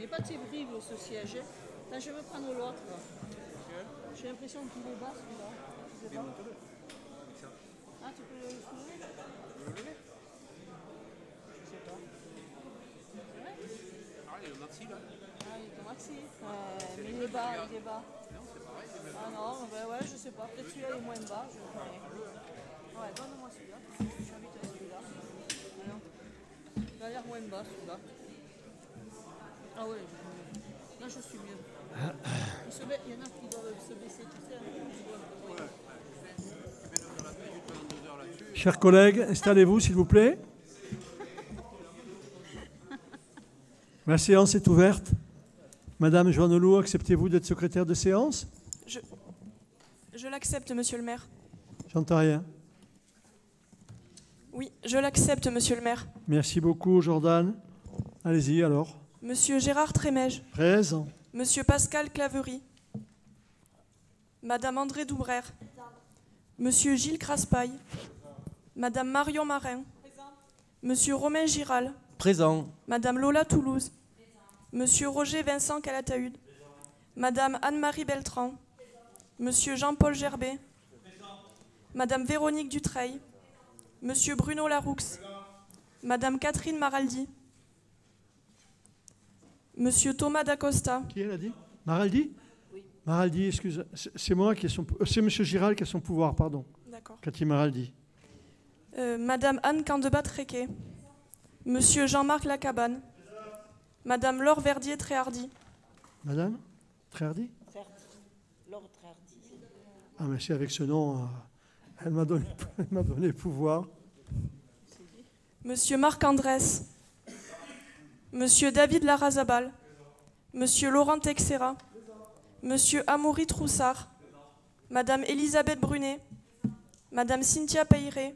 n'est pas terrible ce siège. Attends, je vais prendre l'autre. J'ai l'impression qu'il est bas celui-là. Je sais pas. Ah, tu peux le soulever? Je sais pas. C'est vrai? Ah, il est au maxi là. Ah, il est au maxi. Mais il est bas, il est bas. Non, c'est pareil. Ah non, ben ouais, je sais pas. Peut-être celui-là est moins bas, je ne sais rien. Ouais, donne-moi celui-là. Je suis invité à celui-là. Ah non. Il a l'air moins bas celui-là. Ah ouais, là je suis mieux. Il y en a qui doivent se baisser, tu sais. Chers collègues, installez-vous s'il vous plaît. La séance est ouverte. Madame Joannelot, acceptez-vous d'être secrétaire de séance? Je l'accepte, monsieur le maire. J'entends rien. Oui, je l'accepte, monsieur le maire. Merci beaucoup, Jordan. Allez-y alors. Monsieur Gérard Trémège. Présent. Monsieur Pascal Claverie. Madame André Doubrère. Monsieur Gilles Craspaille. Madame Marion Marin. Monsieur Romain Giral. Présent. Madame Lola Toulouse. Monsieur Roger Vincent Calatahud. Madame Anne-Marie Beltran. Monsieur Jean-Paul Gerbet. Madame Véronique Dutreil. Monsieur Bruno Laroux. Madame Catherine Maraldi. Monsieur Thomas Dacosta. Qui elle a dit? Maraldi? Oui. Maraldi, excuse. C'est moi qui ai son... C'est monsieur Giral qui a son pouvoir, pardon. D'accord. Cathy Maraldi. Madame Anne Candebat-Tréquet. Monsieur Jean-Marc Lacabane. Madame Laure Verdier-Tréhardy. Madame Tréhardy? Laure Tréhardy. Ah, mais c'est avec ce nom, elle m'a donné pouvoir. Monsieur Marc Andrès. Monsieur David Larrazabal. Monsieur Laurent Texera. Monsieur Amaury Troussard. Madame Elisabeth Brunet. Madame Cynthia Peyret.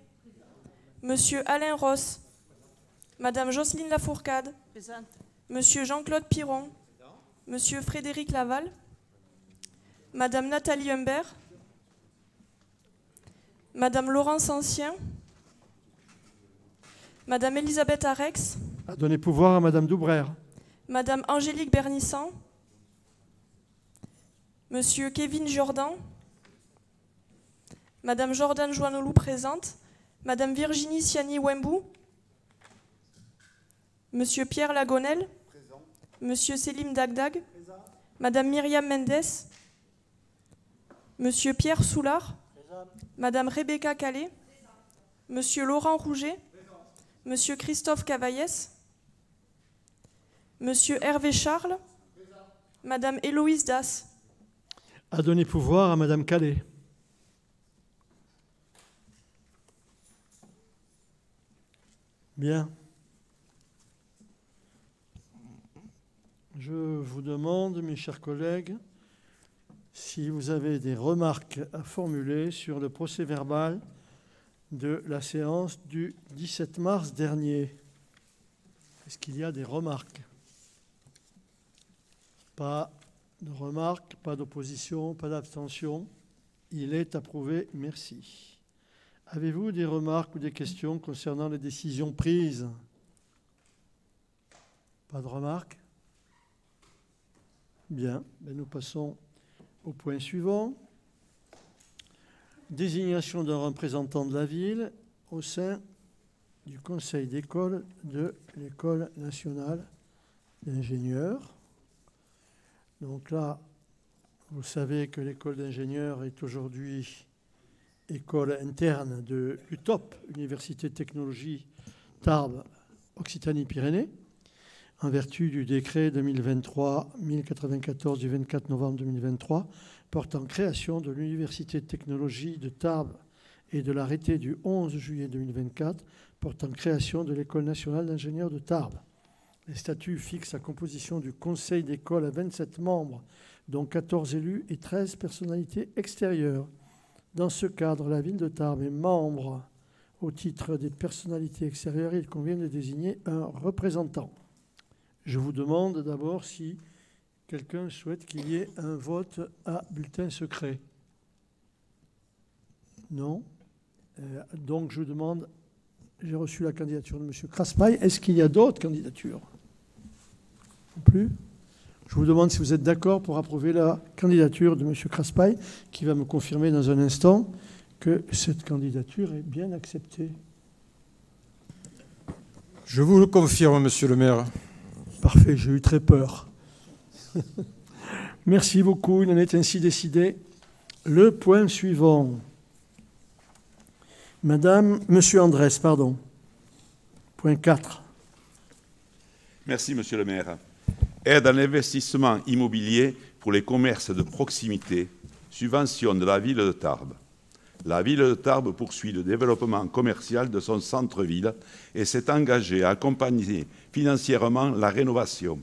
Monsieur Alain Ross. Madame Jocelyne Lafourcade. Présente. Monsieur Jean-Claude Piron. Monsieur Frédéric Laval. Madame Nathalie Humbert. Madame Laurence Ancien. Madame Elisabeth Arex. A donné pouvoir à Madame Doubrère. Madame Angélique Bernissant. Monsieur Kevin Jordan. Madame Jordan Joannelot présente. Madame Virginie Siani-Wembou. Monsieur Pierre Lagonel. Présent. Monsieur Selim Dagdag. Présent. Madame Myriam Mendes. Monsieur Pierre Soulard. Présent. Madame Rebecca Calais. Présent. Monsieur Laurent Rouget. Présent. Monsieur Christophe Cavaillès. Monsieur Hervé Charles. Présent. Madame Héloïse Das. A donné pouvoir à Madame Calais. Bien. Je vous demande, mes chers collègues, si vous avez des remarques à formuler sur le procès-verbal de la séance du 17 mars dernier. Est-ce qu'il y a des remarques? Pas de remarques, pas d'opposition, pas d'abstention. Il est approuvé, merci. Avez-vous des remarques ou des questions concernant les décisions prises? Pas de remarques? Bien, nous passons au point suivant. Désignation d'un représentant de la ville au sein du conseil d'école de l'École nationale d'ingénieurs. Donc là, vous savez que l'école d'ingénieurs est aujourd'hui école interne de l'UTOP, Université de Technologie Tarbes, Occitanie-Pyrénées, en vertu du décret 2023-1094 du 24 novembre 2023 portant création de l'Université de Technologie de Tarbes et de l'arrêté du 11 juillet 2024 portant création de l'École nationale d'ingénieurs de Tarbes. Les statuts fixent la composition du conseil d'école à 27 membres, dont 14 élus et 13 personnalités extérieures. Dans ce cadre, la ville de Tarbes est membre au titre des personnalités extérieures. Il convient de désigner un représentant. Je vous demande d'abord si quelqu'un souhaite qu'il y ait un vote à bulletin secret. Non. Donc je vous demande, j'ai reçu la candidature de M. Craspaille. Est-ce qu'il y a d'autres candidatures? Non plus. Je vous demande si vous êtes d'accord pour approuver la candidature de M. Craspail, qui va me confirmer dans un instant que cette candidature est bien acceptée. Je vous le confirme, monsieur le maire. Parfait, j'ai eu très peur. Merci beaucoup, il en est ainsi décidé. Le point suivant. Monsieur Andrès, pardon. Point 4. Merci, monsieur le maire. Aide à l'investissement immobilier pour les commerces de proximité, subvention de la ville de Tarbes. La ville de Tarbes poursuit le développement commercial de son centre-ville et s'est engagée à accompagner financièrement la rénovation,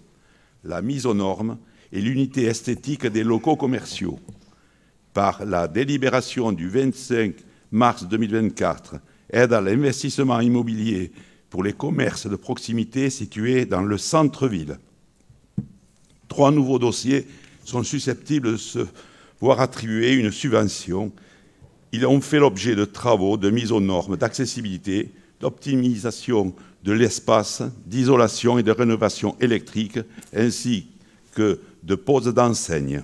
la mise aux normes et l'unité esthétique des locaux commerciaux. Par la délibération du 25 mars 2024, aide à l'investissement immobilier pour les commerces de proximité situés dans le centre-ville. 3 nouveaux dossiers sont susceptibles de se voir attribuer une subvention. Ils ont fait l'objet de travaux de mise aux normes d'accessibilité, d'optimisation de l'espace, d'isolation et de rénovation électrique, ainsi que de pose d'enseignes.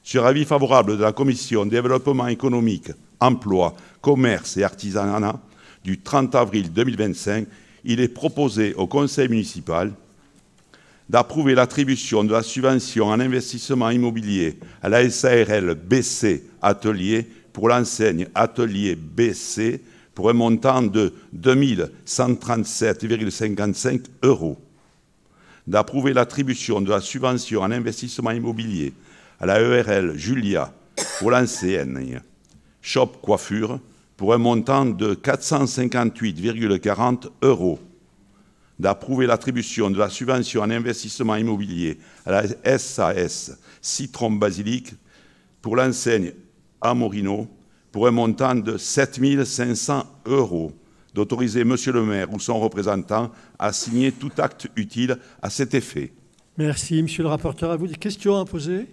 Sur avis favorable de la Commission développement économique, emploi, commerce et artisanat du 30 avril 2025, il est proposé au Conseil municipal d'approuver l'attribution de la subvention en investissement immobilier à la SARL BC Atelier pour l'enseigne Atelier BC pour un montant de 2 137,55 €. D'approuver l'attribution de la subvention en investissement immobilier à la ERL Julia pour l'enseigne Shop Coiffure pour un montant de 458,40 €. D'approuver l'attribution de la subvention en investissement immobilier à la SAS Citron Basilic pour l'enseigne Amorino pour un montant de 7 500 €. D'autoriser Monsieur le maire ou son représentant à signer tout acte utile à cet effet. Merci. Monsieur le rapporteur, avez-vous des questions à poser?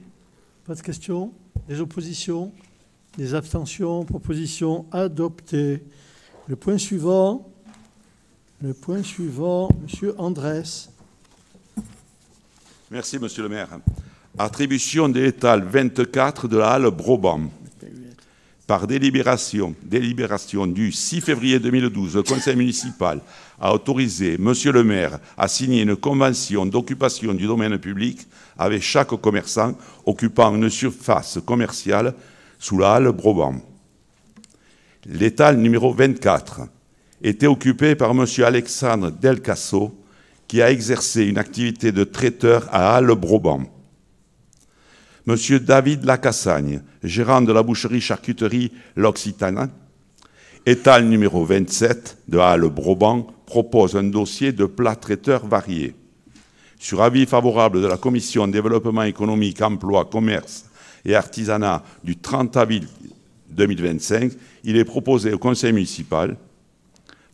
Pas de questions? Des oppositions? Des abstentions? Proposition adoptée. Le point suivant, Monsieur Andrès. Merci, Monsieur le maire. Attribution de l'étal 24 de la halle Broban. Par délibération du 6 février 2012, le Conseil municipal a autorisé Monsieur le maire à signer une convention d'occupation du domaine public avec chaque commerçant occupant une surface commerciale sous la halle Broban. L'étal numéro 24 était occupé par Monsieur Alexandre Delcasso, qui a exercé une activité de traiteur à halle Broban. Monsieur David Lacassagne, gérant de la boucherie-charcuterie L'Occitana, étal numéro 27 de Halle Broban, propose un dossier de plats traiteurs variés. Sur avis favorable de la Commission développement économique, emploi, commerce et artisanat du 30 avril 2025, il est proposé au Conseil municipal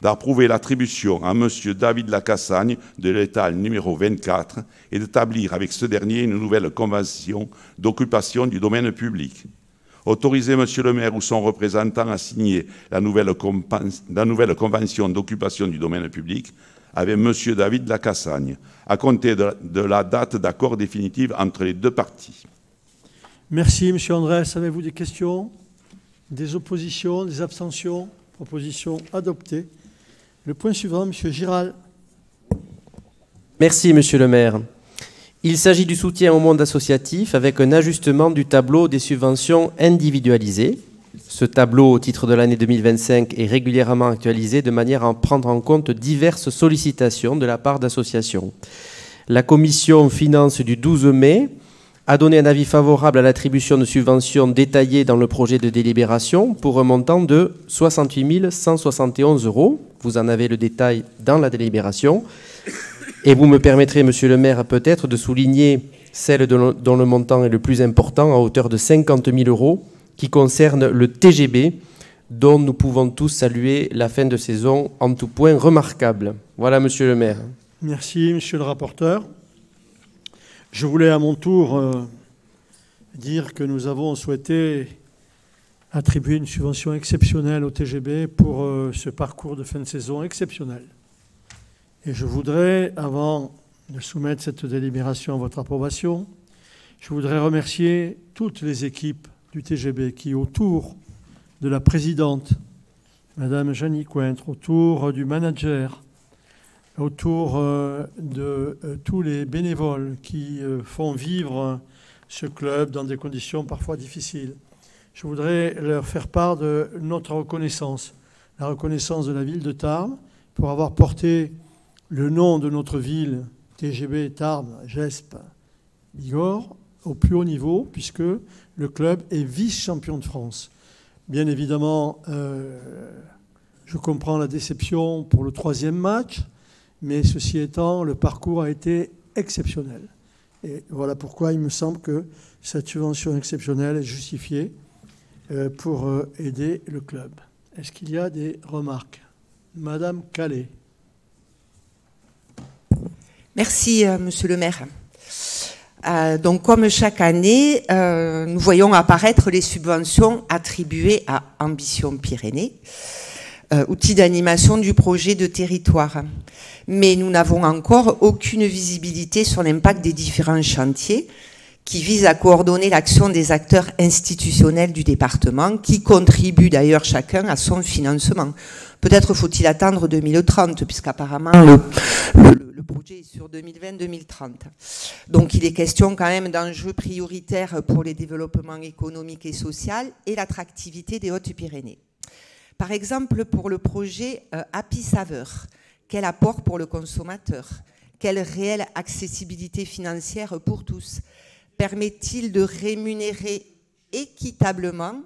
d'approuver l'attribution à M. David Lacassagne de l'étal numéro 24 et d'établir avec ce dernier une nouvelle convention d'occupation du domaine public. Autoriser M. le maire ou son représentant à signer la nouvelle convention d'occupation du domaine public avec M. David Lacassagne, à compter de la date d'accord définitive entre les deux parties. Merci, M. Andrès. Avez-vous des questions? Des oppositions? Des abstentions? Proposition adoptée. Le point suivant, M. Giral. Merci, Monsieur le maire. Il s'agit du soutien au monde associatif avec un ajustement du tableau des subventions individualisées. Ce tableau, au titre de l'année 2025, est régulièrement actualisé de manière à prendre en compte diverses sollicitations de la part d'associations. La commission finance du 12 mai a donné un avis favorable à l'attribution de subventions détaillées dans le projet de délibération pour un montant de 68 171 €. Vous en avez le détail dans la délibération. Et vous me permettrez, Monsieur le maire, peut-être de souligner celle dont le montant est le plus important, à hauteur de 50 000 €, qui concerne le TGB, dont nous pouvons tous saluer la fin de saison en tout point remarquable. Voilà, Monsieur le maire. Merci, Monsieur le rapporteur. Je voulais à mon tour dire que nous avons souhaité attribuer une subvention exceptionnelle au TGB pour ce parcours de fin de saison exceptionnel. Et je voudrais, avant de soumettre cette délibération à votre approbation, Je voudrais remercier toutes les équipes du TGB qui, autour de la présidente, Madame Jeannie Cointre, autour du manager, autour de tous les bénévoles qui font vivre ce club dans des conditions parfois difficiles. Je voudrais leur faire part de notre reconnaissance, la reconnaissance de la ville de Tarbes pour avoir porté le nom de notre ville, TGB Tarbes, Gesp, Bigorre, au plus haut niveau, puisque le club est vice-champion de France. Bien évidemment, je comprends la déception pour le 3e match, mais ceci étant, le parcours a été exceptionnel. Et voilà pourquoi il me semble que cette subvention exceptionnelle est justifiée pour aider le club. Est-ce qu'il y a des remarques? Madame Calais. Merci, Monsieur le maire. Donc, comme chaque année, nous voyons apparaître les subventions attribuées à Ambition Pyrénées, outil d'animation du projet de territoire. Mais nous n'avons encore aucune visibilité sur l'impact des différents chantiers qui visent à coordonner l'action des acteurs institutionnels du département, qui contribuent d'ailleurs chacun à son financement. Peut-être faut-il attendre 2030, puisqu'apparemment le projet est sur 2020-2030. Donc il est question quand même d'enjeux prioritaires pour les développements économiques et sociaux et l'attractivité des Hautes-Pyrénées. Par exemple, pour le projet Happy Saveur, quel apport pour le consommateur? Quelle réelle accessibilité financière pour tous? Permet-il de rémunérer équitablement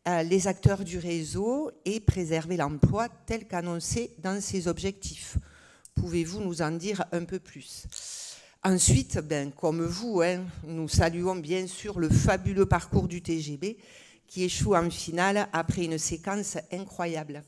les acteurs du réseau et préserver l'emploi tel qu'annoncé dans ses objectifs? Pouvez-vous nous en dire un peu plus? Ensuite, comme vous, nous saluons bien sûr le fabuleux parcours du TGB qui échoue en finale après une séquence incroyable.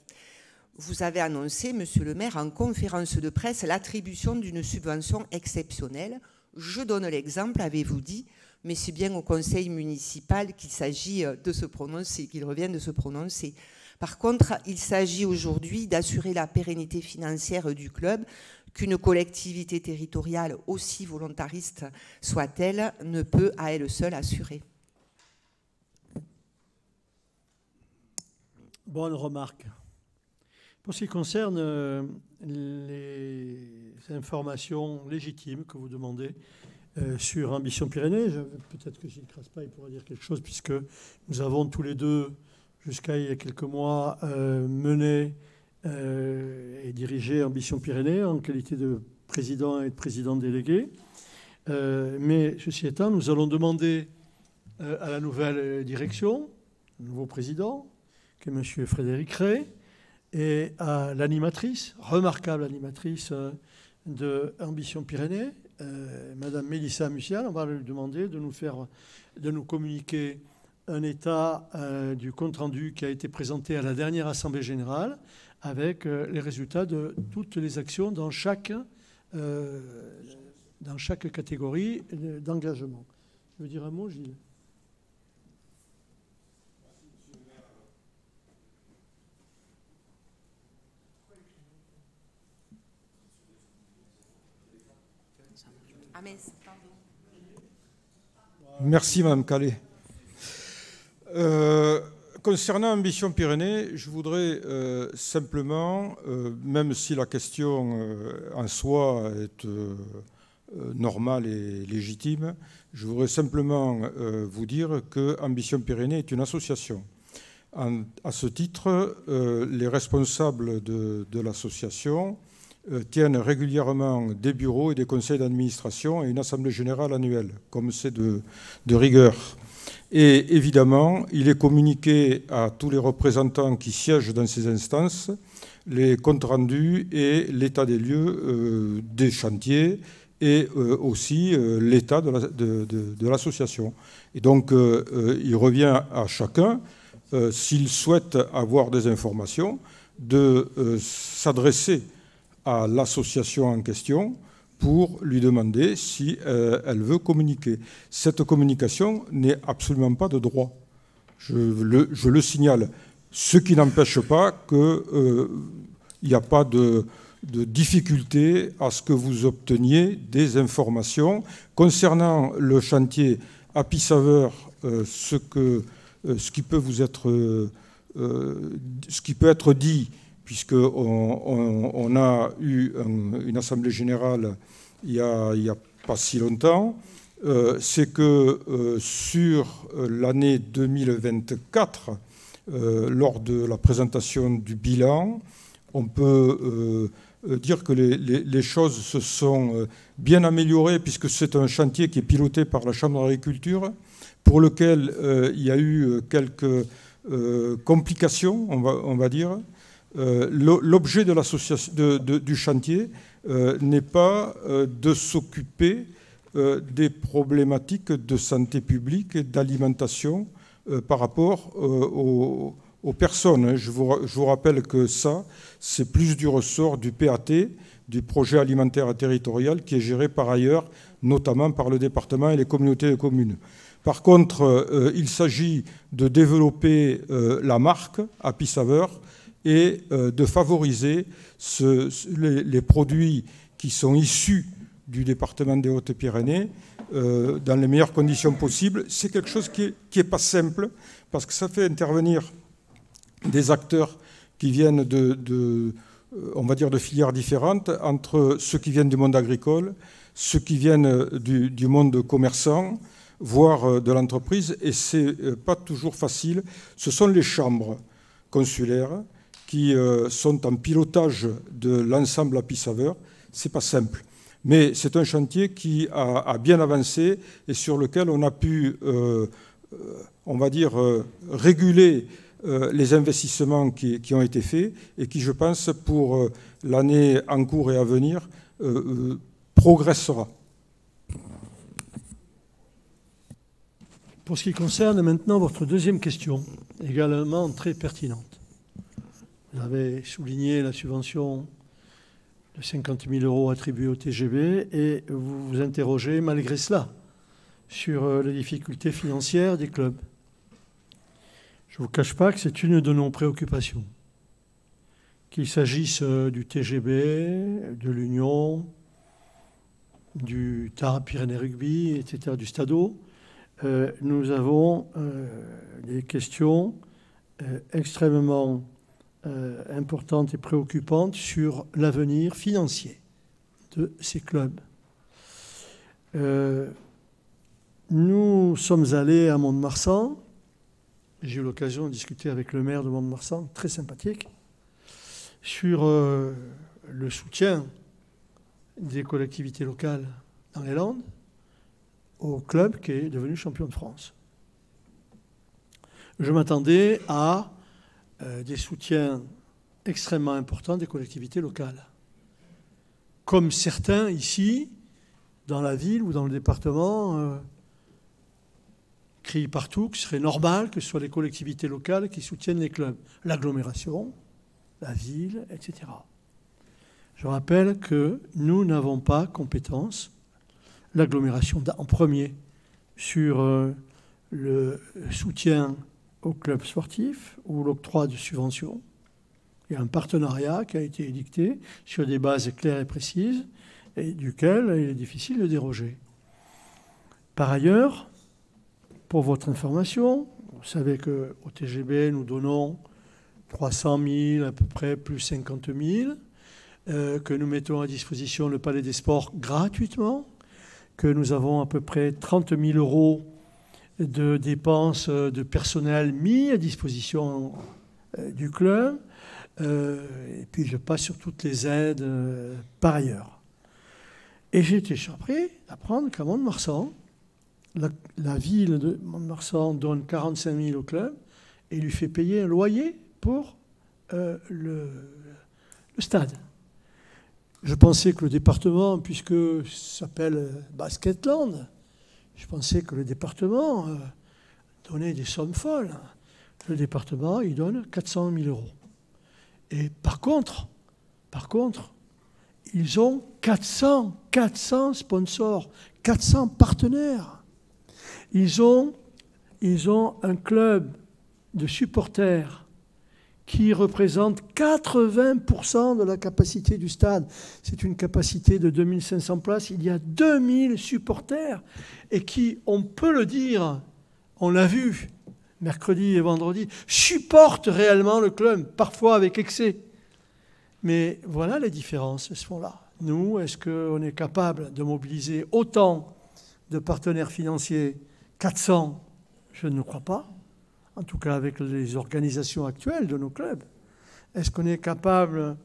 Vous avez annoncé, Monsieur le maire, en conférence de presse, l'attribution d'une subvention exceptionnelle. Je donne l'exemple, avez-vous dit, mais c'est bien au conseil municipal qu'il s'agit de se prononcer, qu'il revient de se prononcer. Par contre, il s'agit aujourd'hui d'assurer la pérennité financière du club qu'une collectivité territoriale, aussi volontariste soit-elle, ne peut à elle seule assurer. Bonne remarque. Pour ce qui concerne les informations légitimes que vous demandez sur Ambition Pyrénées, peut-être que Gilles Craspa pourra dire quelque chose, puisque nous avons tous les deux, jusqu'à il y a quelques mois, mené et dirigé Ambition Pyrénées en qualité de président et de président délégué. Mais ceci étant, nous allons demander à la nouvelle direction, au nouveau président, qui est M. Frédéric Ray, et à l'animatrice, remarquable animatrice de Ambition Pyrénées, Madame Mélissa Musial, on va lui demander de nous communiquer un état du compte-rendu qui a été présenté à la dernière Assemblée générale avec les résultats de toutes les actions dans chaque catégorie d'engagement. Tu veux dire un mot, Gilles ? Merci, Mme Calais. Concernant Ambition Pyrénées, je voudrais simplement, même si la question en soi est normale et légitime, je voudrais simplement vous dire que Ambition Pyrénées est une association. À ce titre, les responsables de l'association tiennent régulièrement des bureaux et des conseils d'administration et une assemblée générale annuelle, comme c'est de rigueur. Et évidemment, il est communiqué à tous les représentants qui siègent dans ces instances les comptes rendus et l'état des lieux des chantiers et aussi l'état de l'association. Et donc, il revient à chacun, s'il souhaite avoir des informations, de s'adresser à l'association en question pour lui demander si elle veut communiquer. Cette communication n'est absolument pas de droit. Je le signale. Ce qui n'empêche pas qu'il n'y a pas de de difficulté à ce que vous obteniez des informations concernant le chantier Happy Saveur, ce qui peut être dit, puisqu'on a eu une assemblée générale il y a pas si longtemps, c'est que sur l'année 2024, lors de la présentation du bilan, on peut dire que les choses se sont bien améliorées, puisque c'est un chantier qui est piloté par la Chambre d'agriculture, pour lequel il y a eu quelques complications, on va dire. L'objet du chantier n'est pas de s'occuper des problématiques de santé publique et d'alimentation par rapport aux personnes. Je vous rappelle que ça, c'est plus du ressort du PAT, du projet alimentaire territorial, qui est géré par ailleurs, notamment par le département et les communautés de communes. Par contre, il s'agit de développer la marque Happy Saveur et de favoriser les produits qui sont issus du département des Hautes-Pyrénées dans les meilleures conditions possibles. C'est quelque chose qui est pas simple, parce que ça fait intervenir des acteurs qui viennent on va dire, de filières différentes, entre ceux qui viennent du monde agricole, ceux qui viennent du monde commerçant, voire de l'entreprise, et c'est pas toujours facile. Ce sont les chambres consulaires qui sont en pilotage de l'ensemble Happy Saveur. C'est pas simple. Mais c'est un chantier qui a bien avancé et sur lequel on a pu, on va dire, réguler les investissements qui ont été faits et qui, je pense, pour l'année en cours et à venir, progressera. Pour ce qui concerne maintenant votre deuxième question, également très pertinente. Vous avez souligné la subvention de 50 000 € attribuée au TGB et vous vous interrogez malgré cela sur les difficultés financières des clubs. Je ne vous cache pas que c'est une de nos préoccupations. Qu'il s'agisse du TGB, de l'Union, du TAR Pyrénées Rugby, etc., du Stadeau, nous avons des questions extrêmement importantes et préoccupantes sur l'avenir financier de ces clubs. Nous sommes allés à Mont-de-Marsan. J'ai eu l'occasion de discuter avec le maire de Mont-de-Marsan, très sympathique, sur le soutien des collectivités locales dans les Landes au club qui est devenu champion de France. Je m'attendais à des soutiens extrêmement importants des collectivités locales. Comme certains ici, dans la ville ou dans le département, crient partout que ce serait normal que ce soit les collectivités locales qui soutiennent les clubs. L'agglomération, la ville, etc. Je rappelle que nous n'avons pas compétence, l'agglomération en premier, sur le soutien aux clubs sportifs ou l'octroi de subventions. Il y a un partenariat qui a été édicté sur des bases claires et précises et duquel il est difficile de déroger. Par ailleurs, pour votre information, vous savez qu'au TGB, nous donnons 300 000 à peu près, plus 50 000, que nous mettons à disposition le Palais des Sports gratuitement, que nous avons à peu près 30 000 € de dépenses de personnel mis à disposition du club. Et puis je passe sur toutes les aides par ailleurs. Et j'ai été surpris d'apprendre qu'à Mont-de-Marsan, la ville de Mont-de-Marsan donne 45 000 au club et lui fait payer un loyer pour le stade. Je pensais que le département, puisque ça s'appelle Basketland, je pensais que le département donnait des sommes folles. Le département, il donne 400 000 €. Et par contre, ils ont 400 sponsors, 400 partenaires. Ils ont un club de supporters qui représente 80% de la capacité du stade. C'est une capacité de 2500 places. Il y a 2000 supporters et qui, on peut le dire, on l'a vu mercredi et vendredi, supportent réellement le club, parfois avec excès. Mais voilà les différences, elles sont là. Nous, est-ce qu'on est capable de mobiliser autant de partenaires financiers? 400, je ne crois pas. En tout cas avec les organisations actuelles de nos clubs. Est-ce qu'on est capable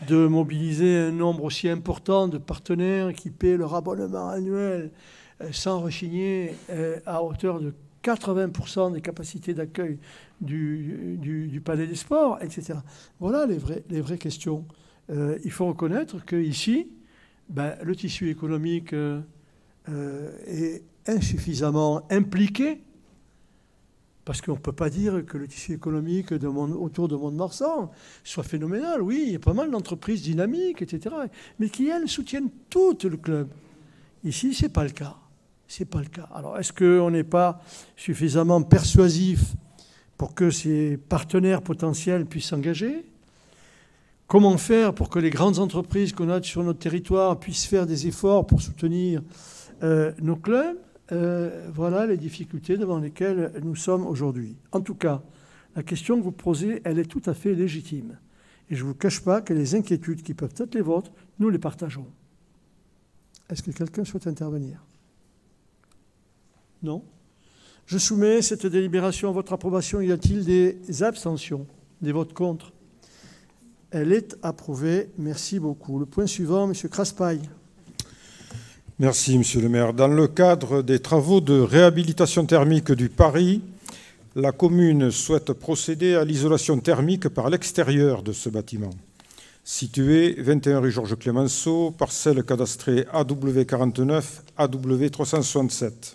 de mobiliser un nombre aussi important de partenaires qui paient leur abonnement annuel sans rechigner à hauteur de 80% des capacités d'accueil du Palais des Sports, etc. Voilà les vraies questions. Il faut reconnaître qu'ici, le tissu économique est insuffisamment impliqué. Parce qu'on ne peut pas dire que le tissu économique autour de Mont-de-Marsan soit phénoménal. Oui, il y a pas mal d'entreprises dynamiques, etc. Mais qui, elles, soutiennent tout le club. Ici, ce n'est pas le cas. C'est pas le cas. Alors, est-ce qu'on n'est pas suffisamment persuasif pour que ces partenaires potentiels puissent s'engager? Comment faire pour que les grandes entreprises qu'on a sur notre territoire puissent faire des efforts pour soutenir nos clubs? Voilà les difficultés devant lesquelles nous sommes aujourd'hui. En tout cas, la question que vous posez, elle est tout à fait légitime. Et je ne vous cache pas que les inquiétudes qui peuvent être les vôtres, nous les partageons. Est-ce que quelqu'un souhaite intervenir? Non? Je soumets cette délibération à votre approbation. Y a-t-il des abstentions, des votes contre? Elle est approuvée. Merci beaucoup. Le point suivant, M. Craspaille. Merci, Monsieur le maire. Dans le cadre des travaux de réhabilitation thermique du Paris, la commune souhaite procéder à l'isolation thermique par l'extérieur de ce bâtiment. Situé 21 rue Georges Clemenceau, parcelle cadastrée AW49, AW367.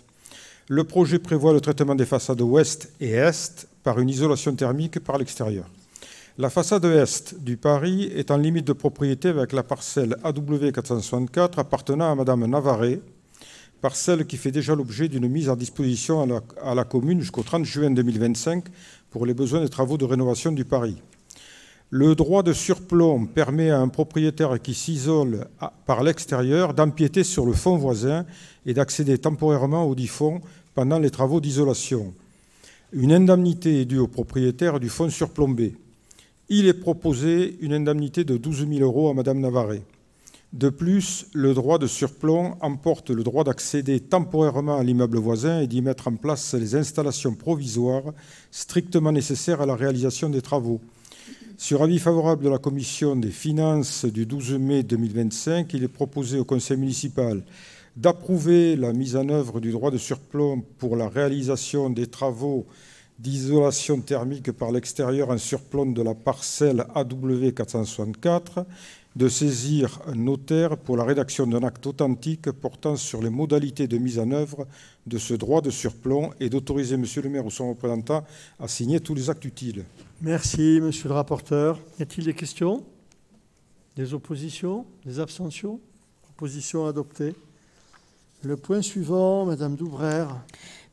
Le projet prévoit le traitement des façades ouest et est par une isolation thermique par l'extérieur. La façade est du Paris est en limite de propriété avec la parcelle AW464 appartenant à Madame Navarret, parcelle qui fait déjà l'objet d'une mise à disposition à la commune jusqu'au 30 juin 2025 pour les besoins des travaux de rénovation du Paris. Le droit de surplomb permet à un propriétaire qui s'isole par l'extérieur d'empiéter sur le fonds voisin et d'accéder temporairement au dit fonds pendant les travaux d'isolation. Une indemnité est due au propriétaire du fonds surplombé. Il est proposé une indemnité de 12 000 € à Madame Navarret. De plus, le droit de surplomb emporte le droit d'accéder temporairement à l'immeuble voisin et d'y mettre en place les installations provisoires strictement nécessaires à la réalisation des travaux. Sur avis favorable de la Commission des finances du 12 mai 2025, il est proposé au Conseil municipal d'approuver la mise en œuvre du droit de surplomb pour la réalisation des travaux d'isolation thermique par l'extérieur en surplomb de la parcelle AW464, de saisir un notaire pour la rédaction d'un acte authentique portant sur les modalités de mise en œuvre de ce droit de surplomb et d'autoriser Monsieur le maire ou son représentant à signer tous les actes utiles. Merci, Monsieur le rapporteur. Y a-t-il des questions? Des oppositions? Des abstentions? Proposition adoptée. Le point suivant, Madame Doubrère.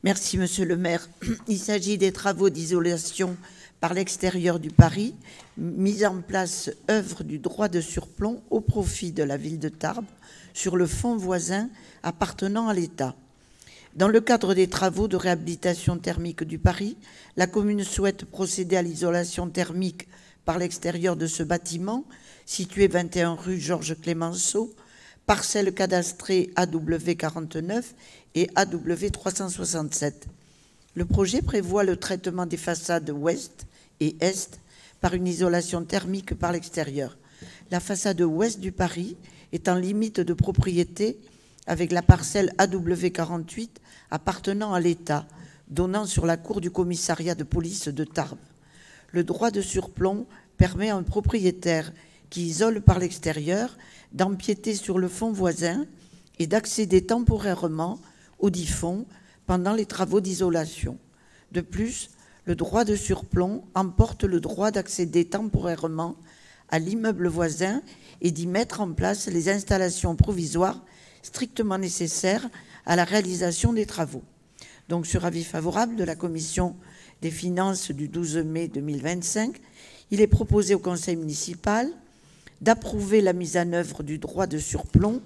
Merci, Monsieur le maire. Il s'agit des travaux d'isolation par l'extérieur du Paris, mise en place œuvre du droit de surplomb au profit de la ville de Tarbes sur le fonds voisin appartenant à l'État. Dans le cadre des travaux de réhabilitation thermique du Paris, la commune souhaite procéder à l'isolation thermique par l'extérieur de ce bâtiment, situé 21 rue Georges Clemenceau, parcelle cadastrée AW49 et AW367. Le projet prévoit le traitement des façades ouest et est par une isolation thermique par l'extérieur. La façade ouest du Paris est en limite de propriété avec la parcelle AW48 appartenant à l'État, donnant sur la cour du commissariat de police de Tarbes. Le droit de surplomb permet à un propriétaire qui isole par l'extérieur d'empiéter sur le fonds voisin et d'accéder temporairement au dit fonds pendant les travaux d'isolation. De plus, le droit de surplomb emporte le droit d'accéder temporairement à l'immeuble voisin et d'y mettre en place les installations provisoires strictement nécessaires à la réalisation des travaux. Donc, sur avis favorable de la Commission des finances du 12 mai 2025, il est proposé au conseil municipal d'approuver la mise en œuvre du droit de surplomb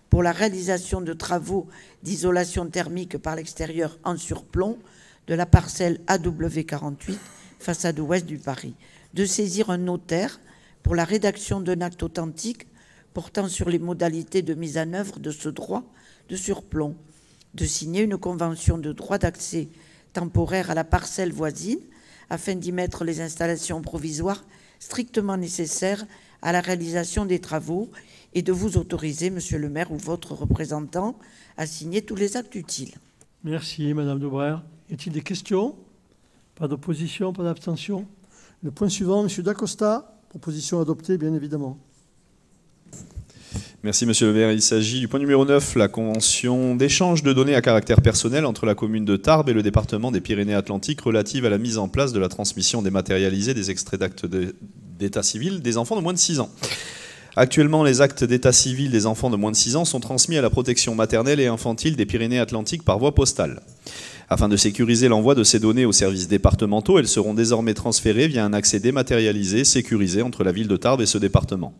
pour la réalisation de travaux d'isolation thermique par l'extérieur en surplomb de la parcelle AW48, façade ouest du Paris, de saisir un notaire pour la rédaction d'un acte authentique portant sur les modalités de mise en œuvre de ce droit de surplomb, de signer une convention de droit d'accès temporaire à la parcelle voisine afin d'y mettre les installations provisoires strictement nécessaires à la réalisation des travaux et de vous autoriser, monsieur le maire ou votre représentant, à signer tous les actes utiles. Merci, madame Daubrère. Y a-t-il des questions? Pas d'opposition, pas d'abstention? Le point suivant, monsieur Dacosta. Proposition adoptée, bien évidemment. Merci, monsieur le maire. Il s'agit du point numéro 9, la convention d'échange de données à caractère personnel entre la commune de Tarbes et le département des Pyrénées-Atlantiques relative à la mise en place de la transmission dématérialisée des extraits d'actes d'état civil des enfants de moins de 6 ans. Actuellement, les actes d'état civil des enfants de moins de 6 ans sont transmis à la protection maternelle et infantile des Pyrénées-Atlantiques par voie postale. Afin de sécuriser l'envoi de ces données aux services départementaux, elles seront désormais transférées via un accès dématérialisé, sécurisé entre la ville de Tarbes et ce département.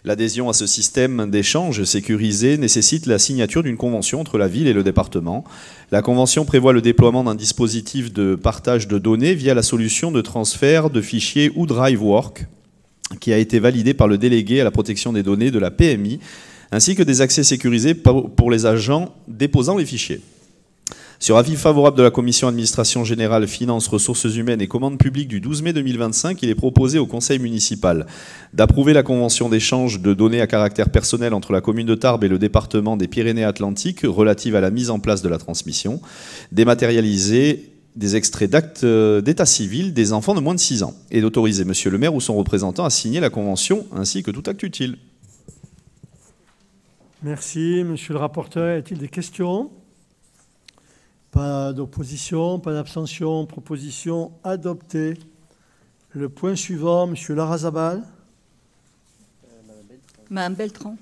L'adhésion à ce système d'échange sécurisé nécessite la signature d'une convention entre la ville et le département. La convention prévoit le déploiement d'un dispositif de partage de données via la solution de transfert de fichiers ou DriveWork, qui a été validé par le délégué à la protection des données de la PMI, ainsi que des accès sécurisés pour les agents déposant les fichiers. Sur avis favorable de la Commission administration générale, finances, ressources humaines et commandes publiques du 12 mai 2025, il est proposé au Conseil municipal d'approuver la convention d'échange de données à caractère personnel entre la commune de Tarbes et le département des Pyrénées-Atlantiques relative à la mise en place de la transmission, dématérialisée des extraits d'actes d'état civil des enfants de moins de 6 ans, et d'autoriser monsieur le maire ou son représentant à signer la convention ainsi que tout acte utile. Merci, monsieur le rapporteur. Y a-t-il des questions? Pas d'opposition, pas d'abstention, proposition adoptée. Le point suivant, monsieur Larrazabal. Madame Beltran.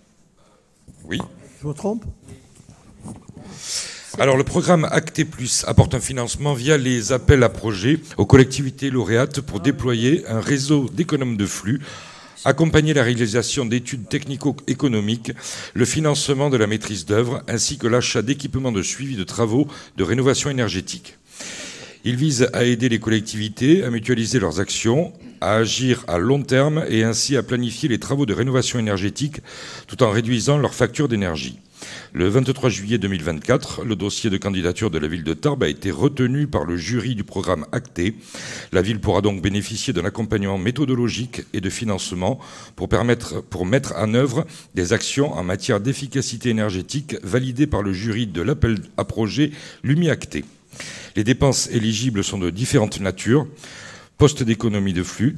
Oui. Je me trompe? Alors, le programme Acté Plus apporte un financement via les appels à projets aux collectivités lauréates pour déployer un réseau d'économes de flux, accompagner la réalisation d'études technico-économiques, le financement de la maîtrise d'œuvre, ainsi que l'achat d'équipements de suivi de travaux de rénovation énergétique. Il vise à aider les collectivités à mutualiser leurs actions, à agir à long terme et ainsi à planifier les travaux de rénovation énergétique tout en réduisant leurs factures d'énergie. Le 23 juillet 2024, le dossier de candidature de la ville de Tarbes a été retenu par le jury du programme Acté. La ville pourra donc bénéficier d'un accompagnement méthodologique et de financement pour mettre en œuvre des actions en matière d'efficacité énergétique validées par le jury de l'appel à projet Lumi-Acté. Les dépenses éligibles sont de différentes natures: postes d'économie de flux,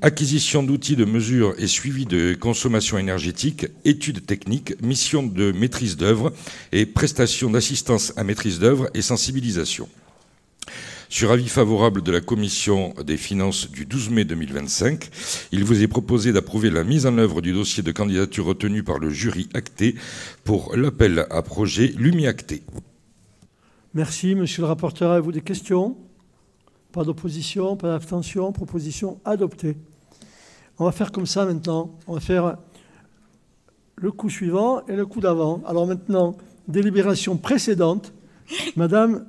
acquisition d'outils de mesure et suivi de consommation énergétique, études techniques, missions de maîtrise d'œuvre et prestations d'assistance à maîtrise d'œuvre et sensibilisation. Sur avis favorable de la Commission des finances du 12 mai 2025, il vous est proposé d'approuver la mise en œuvre du dossier de candidature retenu par le jury Acté pour l'appel à projet Lumi-Acté. Merci, monsieur le rapporteur. Avez-vous des questions? Pas d'opposition, pas d'abstention, proposition adoptée. On va faire comme ça maintenant. On va faire le coup suivant et le coup d'avant. Alors maintenant, délibération précédente. Madame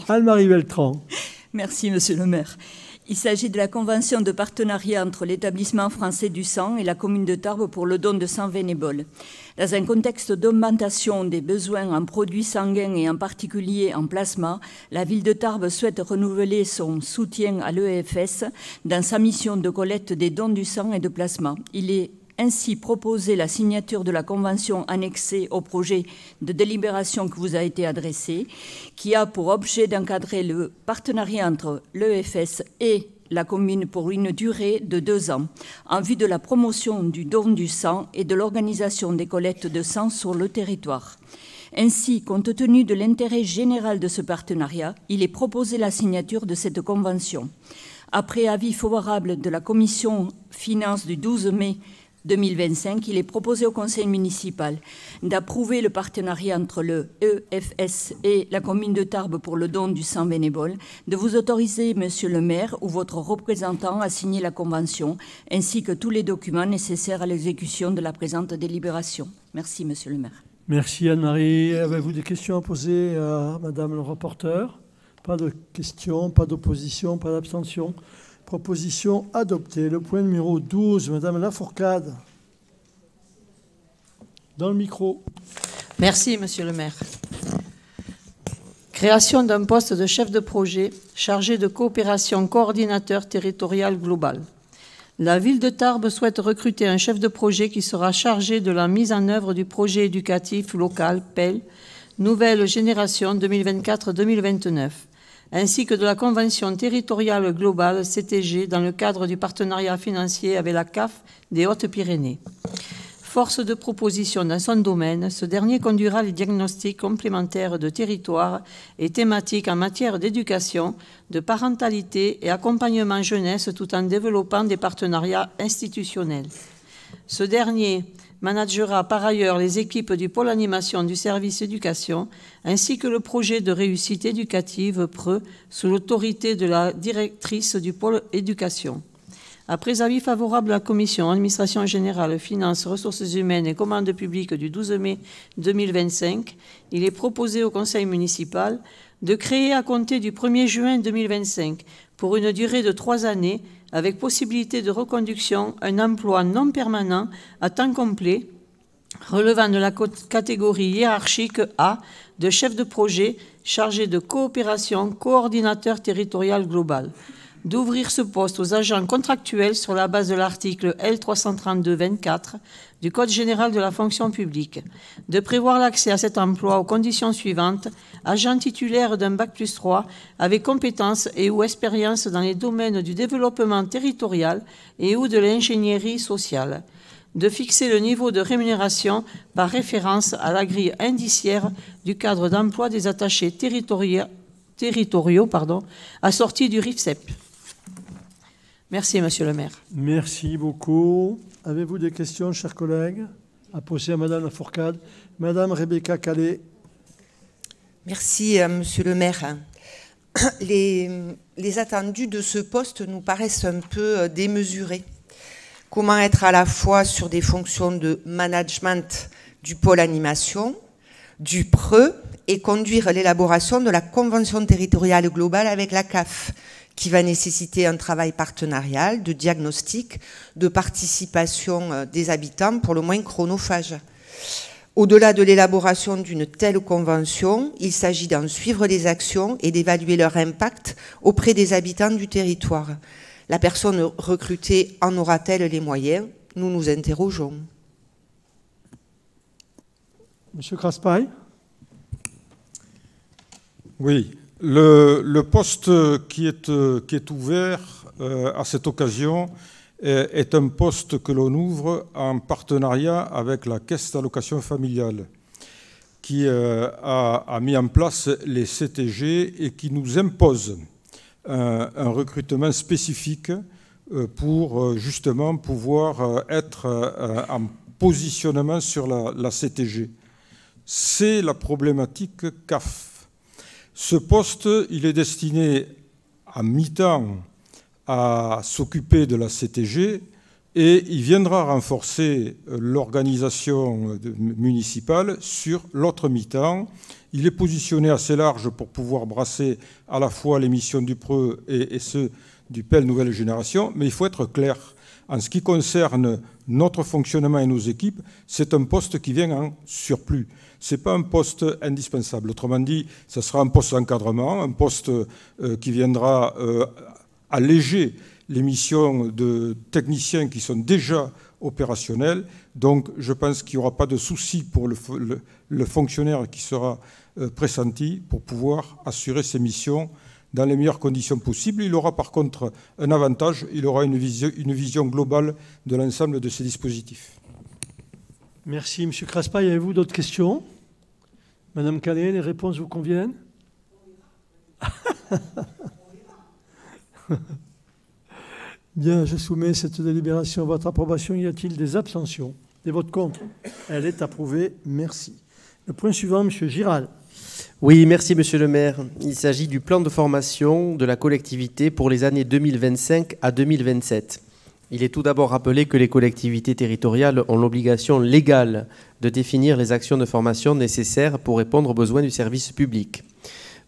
Anne-Marie Beltran. Merci, monsieur le maire. Il s'agit de la convention de partenariat entre l'établissement français du sang et la commune de Tarbes pour le don de sang bénévole. Dans un contexte d'augmentation des besoins en produits sanguins et en particulier en plasma, la ville de Tarbes souhaite renouveler son soutien à l'EFS dans sa mission de collecte des dons du sang et de plasma. Il est ainsi proposé la signature de la convention annexée au projet de délibération que vous a été adressé, qui a pour objet d'encadrer le partenariat entre l'EFS et la commune pour une durée de 2 ans, en vue de la promotion du don du sang et de l'organisation des collectes de sang sur le territoire. Ainsi, compte tenu de l'intérêt général de ce partenariat, il est proposé la signature de cette convention. Après avis favorable de la commission finances du 12 mai 2025, il est proposé au conseil municipal d'approuver le partenariat entre le EFS et la commune de Tarbes pour le don du sang bénévole, de vous autoriser, monsieur le maire ou votre représentant, à signer la convention, ainsi que tous les documents nécessaires à l'exécution de la présente délibération. Merci, monsieur le maire. Merci Anne-Marie. Avez-vous des questions à poser à madame le rapporteur? Pas de questions, pas d'opposition, pas d'abstention. Proposition adoptée. Le point numéro 12, madame Lafourcade. Dans le micro. Merci, monsieur le maire. Création d'un poste de chef de projet chargé de coopération coordinateur territorial global. La ville de Tarbes souhaite recruter un chef de projet qui sera chargé de la mise en œuvre du projet éducatif local PEL, Nouvelle Génération 2024-2029, ainsi que de la Convention territoriale globale CTG dans le cadre du partenariat financier avec la CAF des Hautes-Pyrénées. Force de proposition dans son domaine, ce dernier conduira les diagnostics complémentaires de territoire et thématiques en matière d'éducation, de parentalité et accompagnement jeunesse tout en développant des partenariats institutionnels. Ce dernier managera par ailleurs les équipes du pôle animation du service éducation ainsi que le projet de réussite éducative PRE sous l'autorité de la directrice du pôle éducation. Après avis favorable de la Commission Administration Générale, Finances, Ressources Humaines et Commandes Publiques du 12 mai 2025, il est proposé au Conseil municipal de créer à compter du 1er juin 2025, pour une durée de 3 années, avec possibilité de reconduction, un emploi non permanent à temps complet, relevant de la catégorie hiérarchique A de chef de projet chargé de coopération coordinateur territorial global, d'ouvrir ce poste aux agents contractuels sur la base de l'article L332-24 du Code général de la fonction publique, de prévoir l'accès à cet emploi aux conditions suivantes: agent titulaire d'un Bac+3 avec compétences et ou expérience dans les domaines du développement territorial et ou de l'ingénierie sociale, de fixer le niveau de rémunération par référence à la grille indiciaire du cadre d'emploi des attachés territoriaux assortis du RIFSEP. Merci, monsieur le maire. Merci beaucoup. Avez-vous des questions, chers collègues, à poser à madame Lafourcade? Madame Rebecca Calais. Merci, monsieur le maire. Les attendus de ce poste nous paraissent un peu démesurés. Comment être à la fois sur des fonctions de management du pôle animation, du PRE, et conduire l'élaboration de la convention territoriale globale avec la CAF, qui va nécessiter un travail partenarial, de diagnostic, de participation des habitants, pour le moins chronophage. Au-delà de l'élaboration d'une telle convention, il s'agit d'en suivre les actions et d'évaluer leur impact auprès des habitants du territoire. La personne recrutée en aura-t-elle les moyens? Nous nous interrogeons. Monsieur Craspail. Oui. Le poste qui est ouvert à cette occasion est un poste que l'on ouvre en partenariat avec la Caisse d'allocation familiale, qui a mis en place les CTG et qui nous impose un recrutement spécifique pour justement pouvoir être en positionnement sur la CTG. C'est la problématique CAF. Ce poste, il est destiné à mi-temps à s'occuper de la CTG et il viendra renforcer l'organisation municipale sur l'autre mi-temps. Il est positionné assez large pour pouvoir brasser à la fois les missions du PRE et ceux du PEL Nouvelle Génération, mais il faut être clair. En ce qui concerne notre fonctionnement et nos équipes, c'est un poste qui vient en surplus. Ce n'est pas un poste indispensable. Autrement dit, ce sera un poste d'encadrement, un poste qui viendra alléger les missions de techniciens qui sont déjà opérationnels. Donc, je pense qu'il n'y aura pas de souci pour le fonctionnaire qui sera pressenti pour pouvoir assurer ses missions dans les meilleures conditions possibles. Il aura par contre un avantage, il aura une vision globale de l'ensemble de ces dispositifs. Merci, M. Craspail. Avez-vous d'autres questions? Madame Calais, les réponses vous conviennent? Bien, je soumets cette délibération à votre approbation. Y a-t-il des abstentions? Des votes contre? Elle est approuvée. Merci. Le point suivant, M. Giral. Oui, merci Monsieur le maire. Il s'agit du plan de formation de la collectivité pour les années 2025 à 2027. Il est tout d'abord rappelé que les collectivités territoriales ont l'obligation légale de définir les actions de formation nécessaires pour répondre aux besoins du service public.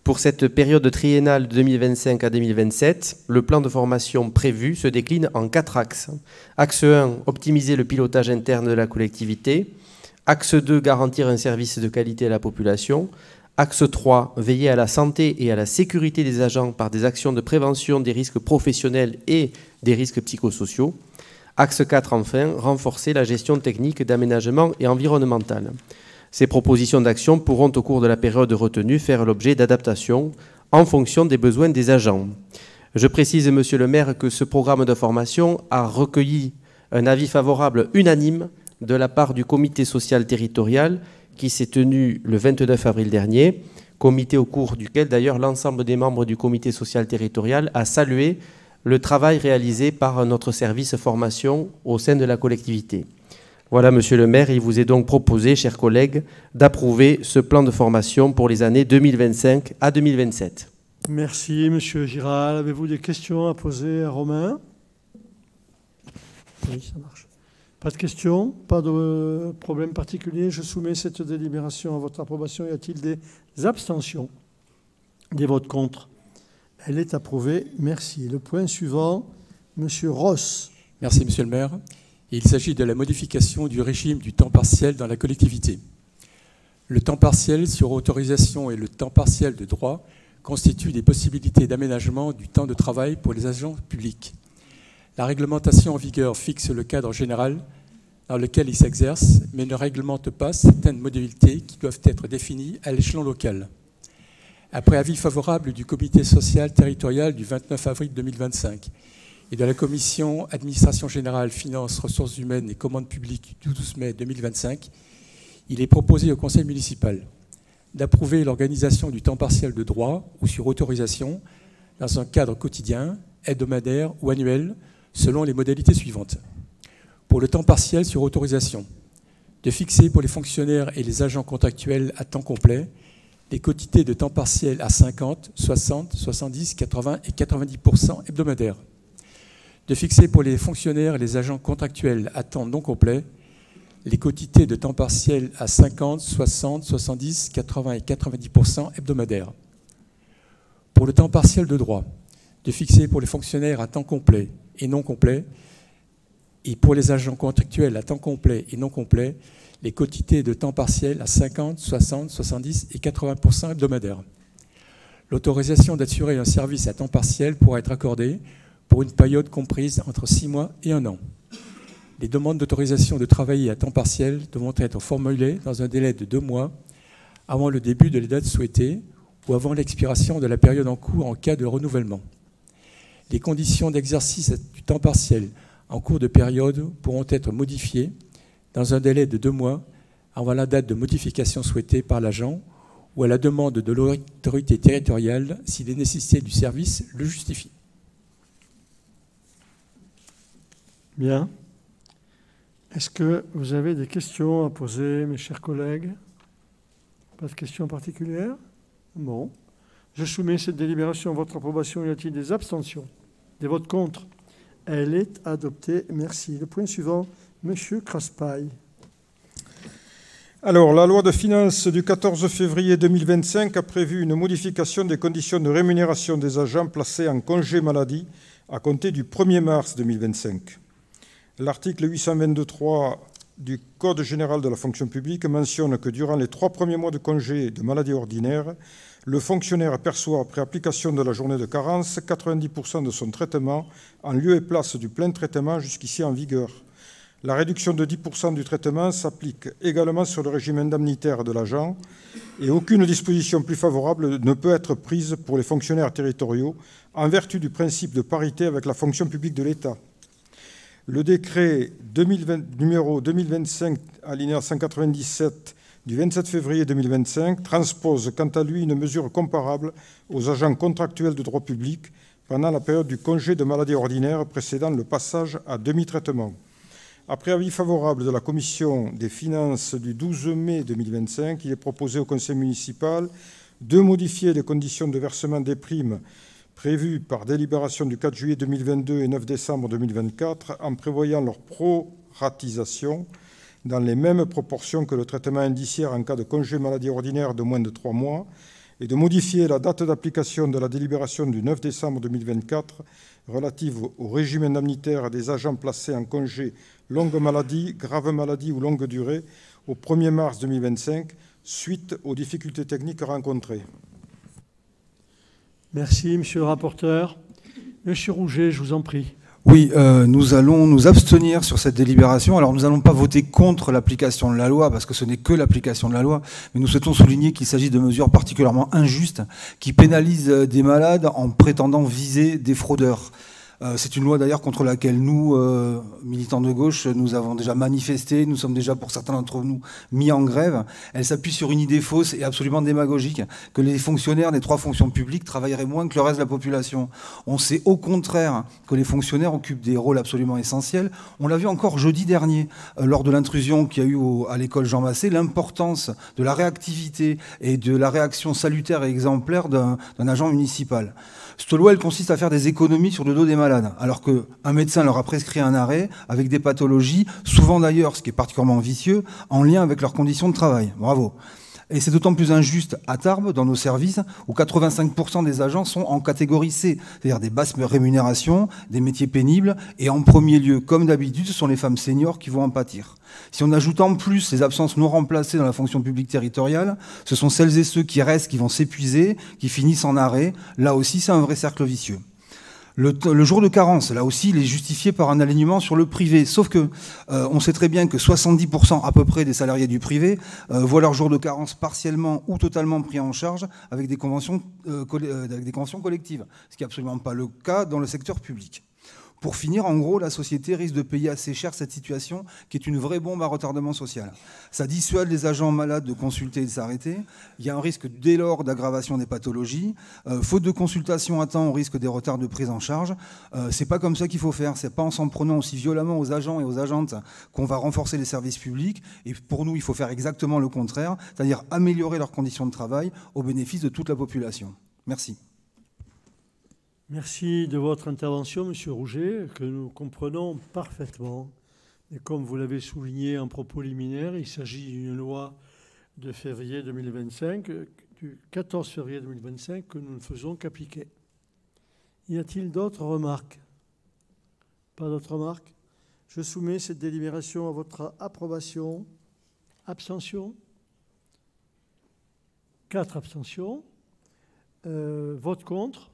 Pour cette période triennale de 2025 à 2027, le plan de formation prévu se décline en 4 axes. Axe 1, optimiser le pilotage interne de la collectivité. Axe 2, garantir un service de qualité à la population. Axe 3, veiller à la santé et à la sécurité des agents par des actions de prévention des risques professionnels et des risques psychosociaux. Axe 4, enfin, renforcer la gestion technique d'aménagement et environnementale. Ces propositions d'action pourront, au cours de la période retenue, faire l'objet d'adaptations en fonction des besoins des agents. Je précise, Monsieur le maire, que ce programme de formation a recueilli un avis favorable unanime de la part du comité social territorial qui s'est tenu le 29 avril dernier, comité au cours duquel d'ailleurs l'ensemble des membres du comité social territorial a salué le travail réalisé par notre service formation au sein de la collectivité. Voilà, Monsieur le maire, il vous est donc proposé, chers collègues, d'approuver ce plan de formation pour les années 2025 à 2027. Merci, Monsieur Giral. Avez-vous des questions à poser à Romain? Oui, ça marche. Pas de questions, pas de problème particulier. Je soumets cette délibération à votre approbation. Y a-t-il des abstentions? Des votes contre? Elle est approuvée. Merci. Le point suivant, Monsieur Ross. Merci, Monsieur le maire. Il s'agit de la modification du régime du temps partiel dans la collectivité. Le temps partiel sur autorisation et le temps partiel de droit constituent des possibilités d'aménagement du temps de travail pour les agents publics. La réglementation en vigueur fixe le cadre général dans lequel ils s'exercent, mais ne réglemente pas certaines modalités qui doivent être définies à l'échelon local. Après avis favorable du comité social territorial du 29 avril 2025 et de la commission administration générale, finances, ressources humaines et commandes publiques du 12 mai 2025, il est proposé au conseil municipal d'approuver l'organisation du temps partiel de droit ou sur autorisation dans un cadre quotidien, hebdomadaire ou annuel, selon les modalités suivantes. Pour le temps partiel sur autorisation, de fixer pour les fonctionnaires et les agents contractuels à temps complet les quotités de temps partiel à 50, 60, 70, 80 et 90% hebdomadaires. De fixer pour les fonctionnaires et les agents contractuels à temps non complet les quotités de temps partiel à 50, 60, 70, 80 et 90% hebdomadaires. Pour le temps partiel de droit, de fixer pour les fonctionnaires à temps complet et non complet, et pour les agents contractuels à temps complet et non complet, les quotités de temps partiel à 50, 60, 70 et 80% hebdomadaires. L'autorisation d'assurer un service à temps partiel pourra être accordée pour une période comprise entre 6 mois et 1 an. Les demandes d'autorisation de travailler à temps partiel devront être formulées dans un délai de 2 mois avant le début de la date souhaitée ou avant l'expiration de la période en cours en cas de renouvellement. Les conditions d'exercice du temps partiel en cours de période pourront être modifiées dans un délai de 2 mois avant la date de modification souhaitée par l'agent ou à la demande de l'autorité territoriale si les nécessités du service le justifient. Bien. Est-ce que vous avez des questions à poser, mes chers collègues? Pas de questions particulières? Bon. Je soumets cette délibération à votre approbation. Y a-t-il des abstentions? Des votes contre? Elle est adoptée. Merci. Le point suivant, Monsieur Craspail. Alors, la loi de finances du 14 février 2025 a prévu une modification des conditions de rémunération des agents placés en congé maladie à compter du 1er mars 2025. L'article 822.3 du Code général de la fonction publique mentionne que durant les 3 premiers mois de congé de maladie ordinaire, le fonctionnaire perçoit, après application de la journée de carence, 90% de son traitement en lieu et place du plein traitement jusqu'ici en vigueur. La réduction de 10% du traitement s'applique également sur le régime indemnitaire de l'agent et aucune disposition plus favorable ne peut être prise pour les fonctionnaires territoriaux en vertu du principe de parité avec la fonction publique de l'État. Le décret numéro 2025, alinéa 197 du 27 février 2025 transpose quant à lui une mesure comparable aux agents contractuels de droit public, pendant la période du congé de maladie ordinaire précédant le passage à demi-traitement. Après avis favorable de la Commission des finances du 12 mai 2025, il est proposé au Conseil municipal de modifier les conditions de versement des primes prévues par délibération du 4 juillet 2022 et 9 décembre 2024 en prévoyant leur proratisation dans les mêmes proportions que le traitement indiciaire en cas de congé maladie ordinaire de moins de 3 mois et de modifier la date d'application de la délibération du 9 décembre 2024 relative au régime indemnitaire des agents placés en congé longue maladie, grave maladie ou longue durée au 1er mars 2025 suite aux difficultés techniques rencontrées. Merci, monsieur le rapporteur. Monsieur Rouget, je vous en prie. Oui, nous allons nous abstenir sur cette délibération. Alors, nous n'allons pas voter contre l'application de la loi, parce que ce n'est que l'application de la loi, mais nous souhaitons souligner qu'il s'agit de mesures particulièrement injustes qui pénalisent des malades en prétendant viser des fraudeurs. C'est une loi d'ailleurs contre laquelle nous, militants de gauche, nous avons déjà manifesté, nous sommes déjà pour certains d'entre nous mis en grève. Elle s'appuie sur une idée fausse et absolument démagogique, que les fonctionnaires des 3 fonctions publiques travailleraient moins que le reste de la population. On sait au contraire que les fonctionnaires occupent des rôles absolument essentiels. On l'a vu encore jeudi dernier, lors de l'intrusion qu'il y a eu à l'école Jean Massé, l'importance de la réactivité et de la réaction salutaire et exemplaire d'un agent municipal. Cette loi, elle consiste à faire des économies sur le dos des malades, alors qu'un médecin leur a prescrit un arrêt avec des pathologies, souvent d'ailleurs, ce qui est particulièrement vicieux, en lien avec leurs conditions de travail. Bravo. Et c'est d'autant plus injuste à Tarbes, dans nos services, où 85% des agents sont en catégorie C, c'est-à-dire des basses rémunérations, des métiers pénibles, et en premier lieu, comme d'habitude, ce sont les femmes seniors qui vont en pâtir. Si on ajoute en plus les absences non remplacées dans la fonction publique territoriale, ce sont celles et ceux qui restent qui vont s'épuiser, qui finissent en arrêt. Là aussi, c'est un vrai cercle vicieux. Le jour de carence, là aussi, il est justifié par un alignement sur le privé. Sauf que on sait très bien que 70% à peu près des salariés du privé voient leur jour de carence partiellement ou totalement pris en charge avec des conventions collectives, ce qui n'est absolument pas le cas dans le secteur public. Pour finir, en gros, la société risque de payer assez cher cette situation qui est une vraie bombe à retardement social. Ça dissuade les agents malades de consulter et de s'arrêter. Il y a un risque dès lors d'aggravation des pathologies. Faute de consultation à temps, on risque des retards de prise en charge. C'est pas comme ça qu'il faut faire. C'est pas en s'en prenant aussi violemment aux agents et aux agentes qu'on va renforcer les services publics. Et pour nous, il faut faire exactement le contraire, c'est-à-dire améliorer leurs conditions de travail au bénéfice de toute la population. Merci. Merci de votre intervention, monsieur Rouget, que nous comprenons parfaitement. Et comme vous l'avez souligné en propos liminaire, il s'agit d'une loi de février 2025, du 14 février 2025, que nous ne faisons qu'appliquer. Y a-t-il d'autres remarques? Pas d'autres remarques? Je soumets cette délibération à votre approbation. Abstention? 4 abstentions. Vote contre?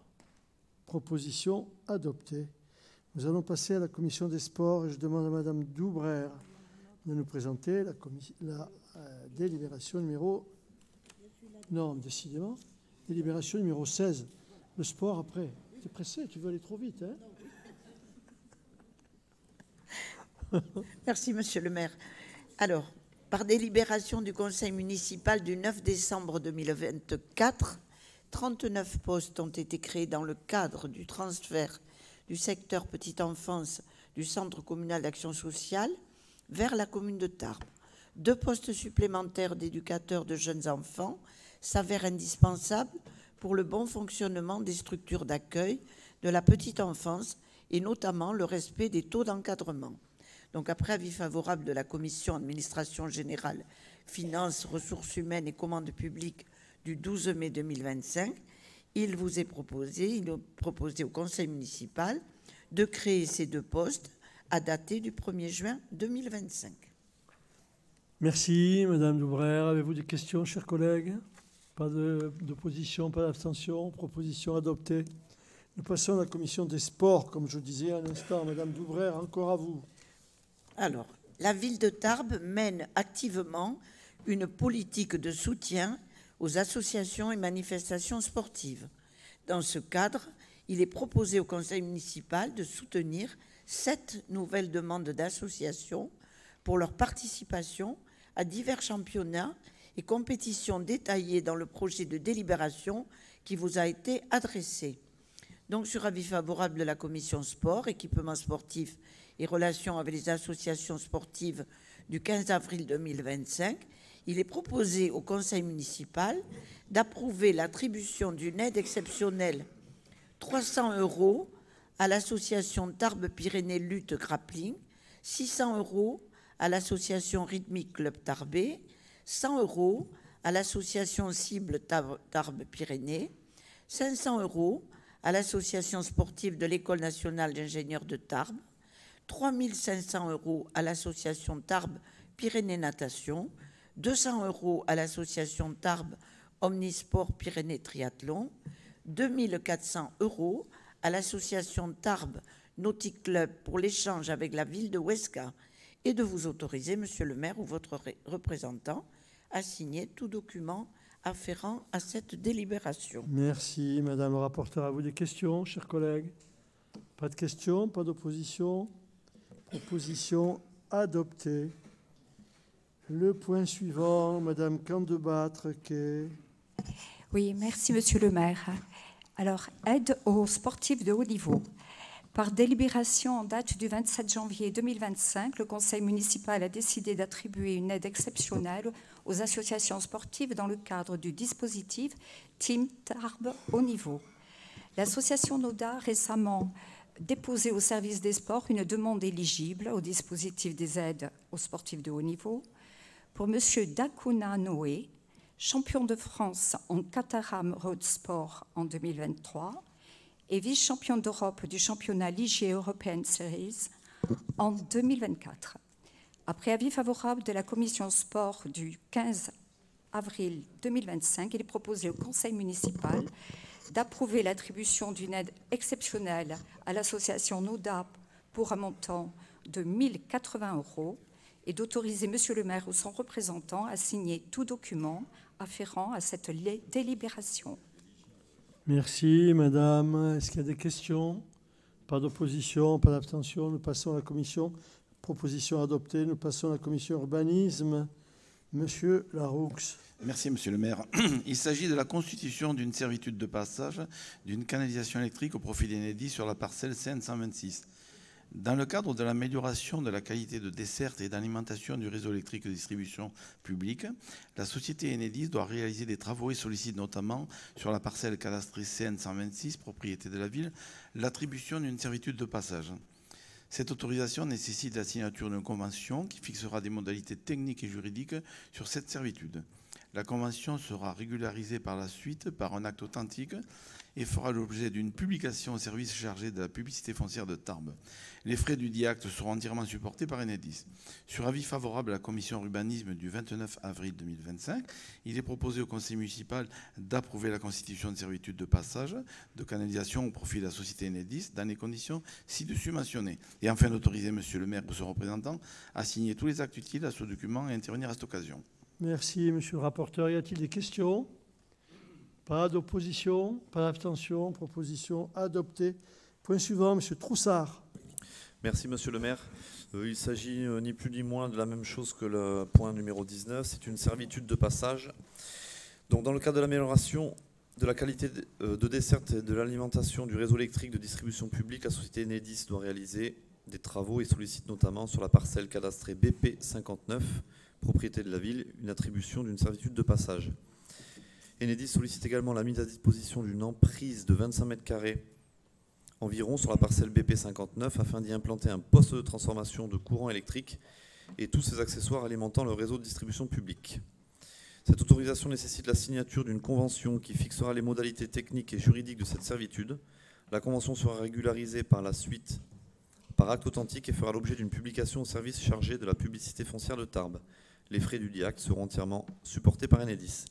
Proposition adoptée. Nous allons passer à la commission des sports et je demande à Madame Doubrère de nous présenter la délibération numéro... Non, décidément. Délibération numéro 16. Le sport après. Tu es pressé, tu veux aller trop vite, hein? Merci, monsieur le maire. Alors, par délibération du conseil municipal du 9 décembre 2024, 39 postes ont été créés dans le cadre du transfert du secteur petite enfance du Centre communal d'action sociale vers la commune de Tarbes. 2 postes supplémentaires d'éducateurs de jeunes enfants s'avèrent indispensables pour le bon fonctionnement des structures d'accueil de la petite enfance et notamment le respect des taux d'encadrement. Donc, après avis favorable de la commission administration générale, finances, ressources humaines et commandes publiques du 12 mai 2025, il est proposé au conseil municipal de créer ces 2 postes à dater du 1er juin 2025. Merci, Madame Doubrère. Avez-vous des questions, chers collègues? Pas d'opposition, pas d'abstention. Proposition adoptée. Nous passons à la commission des sports, comme je disais à l'instant. Madame Doubrère, encore à vous. Alors, la ville de Tarbes mène activement une politique de soutien aux associations et manifestations sportives. Dans ce cadre, il est proposé au conseil municipal de soutenir 7 nouvelles demandes d'associations pour leur participation à divers championnats et compétitions détaillées dans le projet de délibération qui vous a été adressé. Donc, sur avis favorable de la commission sport, équipement sportif et relations avec les associations sportives du 15 avril 2025, il est proposé au conseil municipal d'approuver l'attribution d'une aide exceptionnelle 300 € à l'association Tarbes Pyrénées Lutte Grappling, 600 € à l'association Rythmique Club Tarbais, 100 € à l'association Cible Tarbes Pyrénées, 500 € à l'association sportive de l'École nationale d'ingénieurs de Tarbes, 3 500 € à l'association Tarbes Pyrénées Natation, 200 € à l'association Tarbes Omnisport Pyrénées Triathlon, 2 400 € à l'association Tarbes Nautique Club pour l'échange avec la ville de Huesca, et de vous autoriser, monsieur le maire ou votre représentant, à signer tout document afférent à cette délibération. Merci, madame le rapporteur. À vous des questions, chers collègues? Pas de questions, pas d'opposition. Proposition adoptée. Le point suivant, madame Candebatre-Quay. Oui, merci, monsieur le maire. Alors, aide aux sportifs de haut niveau. Par délibération en date du 27 janvier 2025, le conseil municipal a décidé d'attribuer une aide exceptionnelle aux associations sportives dans le cadre du dispositif Team Tarbes Haut Niveau. L'association NODA a récemment déposé au service des sports une demande éligible au dispositif des aides aux sportifs de haut niveau pour M. Dakuna Noé, champion de France en Caterham Road Sport en 2023, et vice-champion d'Europe du championnat Ligier European Series en 2024. Après avis favorable de la commission sport du 15 avril 2025, il est proposé au conseil municipal d'approuver l'attribution d'une aide exceptionnelle à l'association NODA pour un montant de 1 080 € et d'autoriser monsieur le maire ou son représentant à signer tout document afférent à cette délibération. Merci, madame. Est-ce qu'il y a des questions? Pas d'opposition, pas d'abstention. Nous passons à la commission. Proposition adoptée. Nous passons à la commission urbanisme. Monsieur Laroux. Merci, monsieur le maire. Il s'agit de la constitution d'une servitude de passage d'une canalisation électrique au profit d'Enedis sur la parcelle CN126. Dans le cadre de l'amélioration de la qualité de desserte et d'alimentation du réseau électrique de distribution publique, la société Enedis doit réaliser des travaux et sollicite notamment sur la parcelle cadastrée CN126, propriété de la ville, l'attribution d'une servitude de passage. Cette autorisation nécessite la signature d'une convention qui fixera des modalités techniques et juridiques sur cette servitude. La convention sera régularisée par la suite par un acte authentique et fera l'objet d'une publication au service chargé de la publicité foncière de Tarbes. Les frais du dit acte seront entièrement supportés par Enedis. Sur avis favorable à la commission urbanisme du 29 avril 2025, il est proposé au conseil municipal d'approuver la constitution de servitude de passage de canalisation au profit de la société Enedis dans les conditions ci-dessus mentionnées. Et enfin d'autoriser monsieur le maire ou son représentant à signer tous les actes utiles à ce document et intervenir à cette occasion. Merci, monsieur le rapporteur. Y a-t-il des questions? Pas d'opposition, pas d'abstention. Proposition adoptée. Point suivant, monsieur Troussard. Merci, monsieur le maire. Il s'agit ni plus ni moins de la même chose que le point numéro 19. C'est une servitude de passage. Donc, dans le cadre de l'amélioration de la qualité de desserte et de l'alimentation du réseau électrique de distribution publique, la société Enedis doit réaliser des travaux et sollicite notamment sur la parcelle cadastrée BP 59, propriété de la ville, une attribution d'une servitude de passage. Enedis sollicite également la mise à disposition d'une emprise de 25 mètres carrés environ sur la parcelle BP 59 afin d'y implanter un poste de transformation de courant électrique et tous ses accessoires alimentant le réseau de distribution publique. Cette autorisation nécessite la signature d'une convention qui fixera les modalités techniques et juridiques de cette servitude. La convention sera régularisée par la suite par acte authentique et fera l'objet d'une publication au service chargé de la publicité foncière de Tarbes. Les frais du dit acte seront entièrement supportés par Enedis.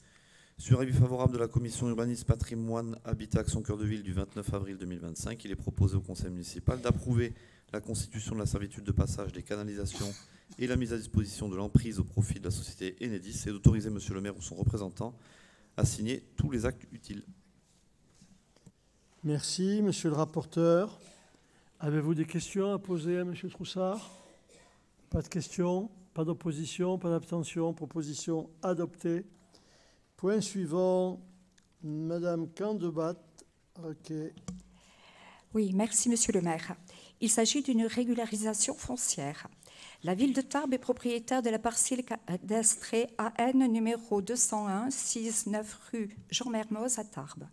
Sur avis favorable de la commission urbanisme, patrimoine, habitat, action cœur de ville du 29 avril 2025, il est proposé au conseil municipal d'approuver la constitution de la servitude de passage des canalisations et la mise à disposition de l'emprise au profit de la société Enedis et d'autoriser monsieur le maire ou son représentant à signer tous les actes utiles. Merci, monsieur le rapporteur. Avez-vous des questions à poser à monsieur Troussard? Pas de questions, pas d'opposition, pas d'abstention. Proposition adoptée. Point suivant, madame Candebatre. Okay. Oui, merci Monsieur le maire. Il s'agit d'une régularisation foncière. La ville de Tarbes est propriétaire de la parcelle cadastrée AN numéro 201-6-9 rue Jean Mermoz à Tarbes.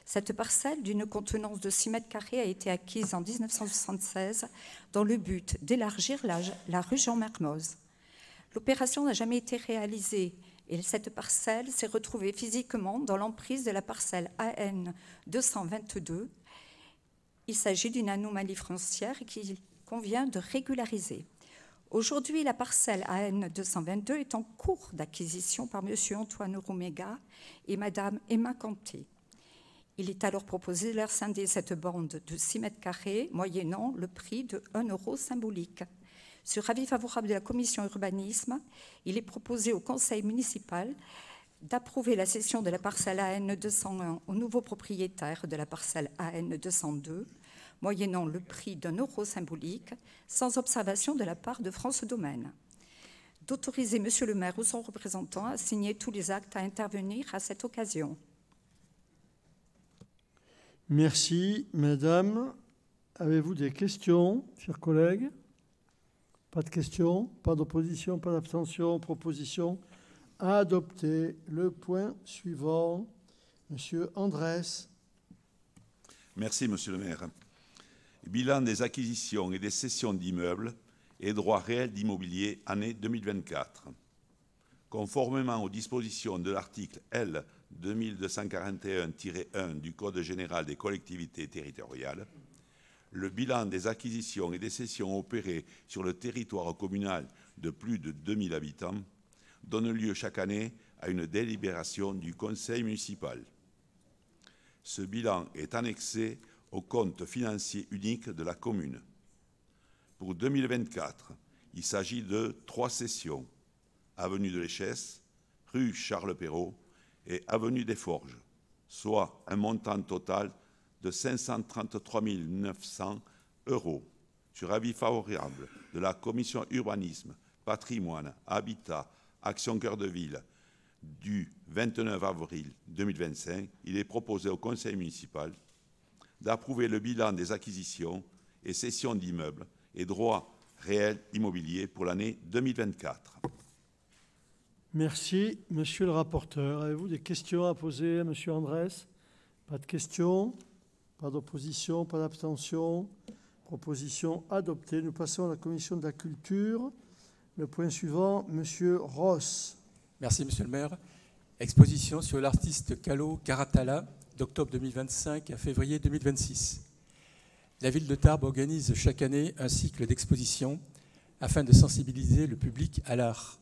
Cette parcelle, d'une contenance de 6 mètres carrés, a été acquise en 1976 dans le but d'élargir la rue Jean Mermoz. L'opération n'a jamais été réalisée et cette parcelle s'est retrouvée physiquement dans l'emprise de la parcelle AN 222. Il s'agit d'une anomalie foncière qu'il convient de régulariser. Aujourd'hui, la parcelle AN 222 est en cours d'acquisition par M. Antoine Rouméga et Mme Emma Canté. Il est alors proposé de leur scinder cette bande de 6 mètres carrés, moyennant le prix de 1 € symbolique. Sur avis favorable de la commission urbanisme, il est proposé au conseil municipal d'approuver la cession de la parcelle AN 201 au nouveau propriétaire de la parcelle AN 202, moyennant le prix d'1 € symbolique, sans observation de la part de France Domaine. D'autoriser Monsieur le maire ou son représentant à signer tous les actes à intervenir à cette occasion. Merci, Madame. Avez-vous des questions, chers collègues? Pas de questions, pas d'opposition, pas d'abstention, proposition adoptée. Le point suivant, Monsieur Andrès. Merci, Monsieur le maire. Bilan des acquisitions et des cessions d'immeubles et droits réels d'immobilier année 2024. Conformément aux dispositions de l'article L. 2241-1 du Code général des collectivités territoriales, le bilan des acquisitions et des cessions opérées sur le territoire communal de plus de 2000 habitants donne lieu chaque année à une délibération du conseil municipal. Ce bilan est annexé au compte financier unique de la commune. Pour 2024, il s'agit de 3 cessions, avenue de l'Échesse, rue Charles-Perrault et avenue des Forges, soit un montant total de 533 900 € sur avis favorable de la commission urbanisme, patrimoine, habitat, action cœur de ville du 29 avril 2025. Il est proposé au conseil municipal d'approuver le bilan des acquisitions et cessions d'immeubles et droits réels immobiliers pour l'année 2024. Merci, Monsieur le rapporteur. Avez-vous des questions à poser à Monsieur Andrès? Pas de questions, pas d'opposition, pas d'abstention. Proposition adoptée. Nous passons à la commission de la culture. Le point suivant, Monsieur Ross. Merci, Monsieur le maire. Exposition sur l'artiste Calo Caratala d'octobre 2025 à février 2026. La ville de Tarbes organise chaque année un cycle d'expositions afin de sensibiliser le public à l'art.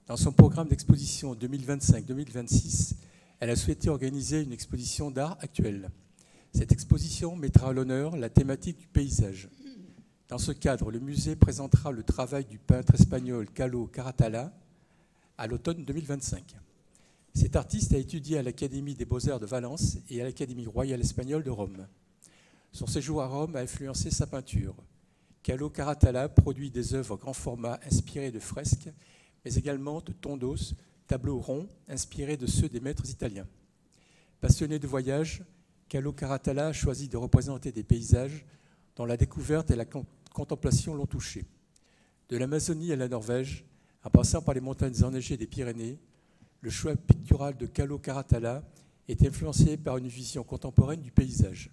Dans son programme d'exposition 2025-2026, elle a souhaité organiser une exposition d'art actuelle. Cette exposition mettra à l'honneur la thématique du paysage. Dans ce cadre, le musée présentera le travail du peintre espagnol Calo Caratala à l'automne 2025. Cet artiste a étudié à l'Académie des Beaux-Arts de Valence et à l'Académie royale espagnole de Rome. Son séjour à Rome a influencé sa peinture. Calo Caratala produit des œuvres grand format inspirées de fresques, mais également de tondos, tableaux ronds inspirés de ceux des maîtres italiens. Passionné de voyage, Calo Caratala a choisi de représenter des paysages dont la découverte et la contemplation l'ont touché. De l'Amazonie à la Norvège, en passant par les montagnes enneigées des Pyrénées, le choix pictural de Calo Caratala est influencé par une vision contemporaine du paysage.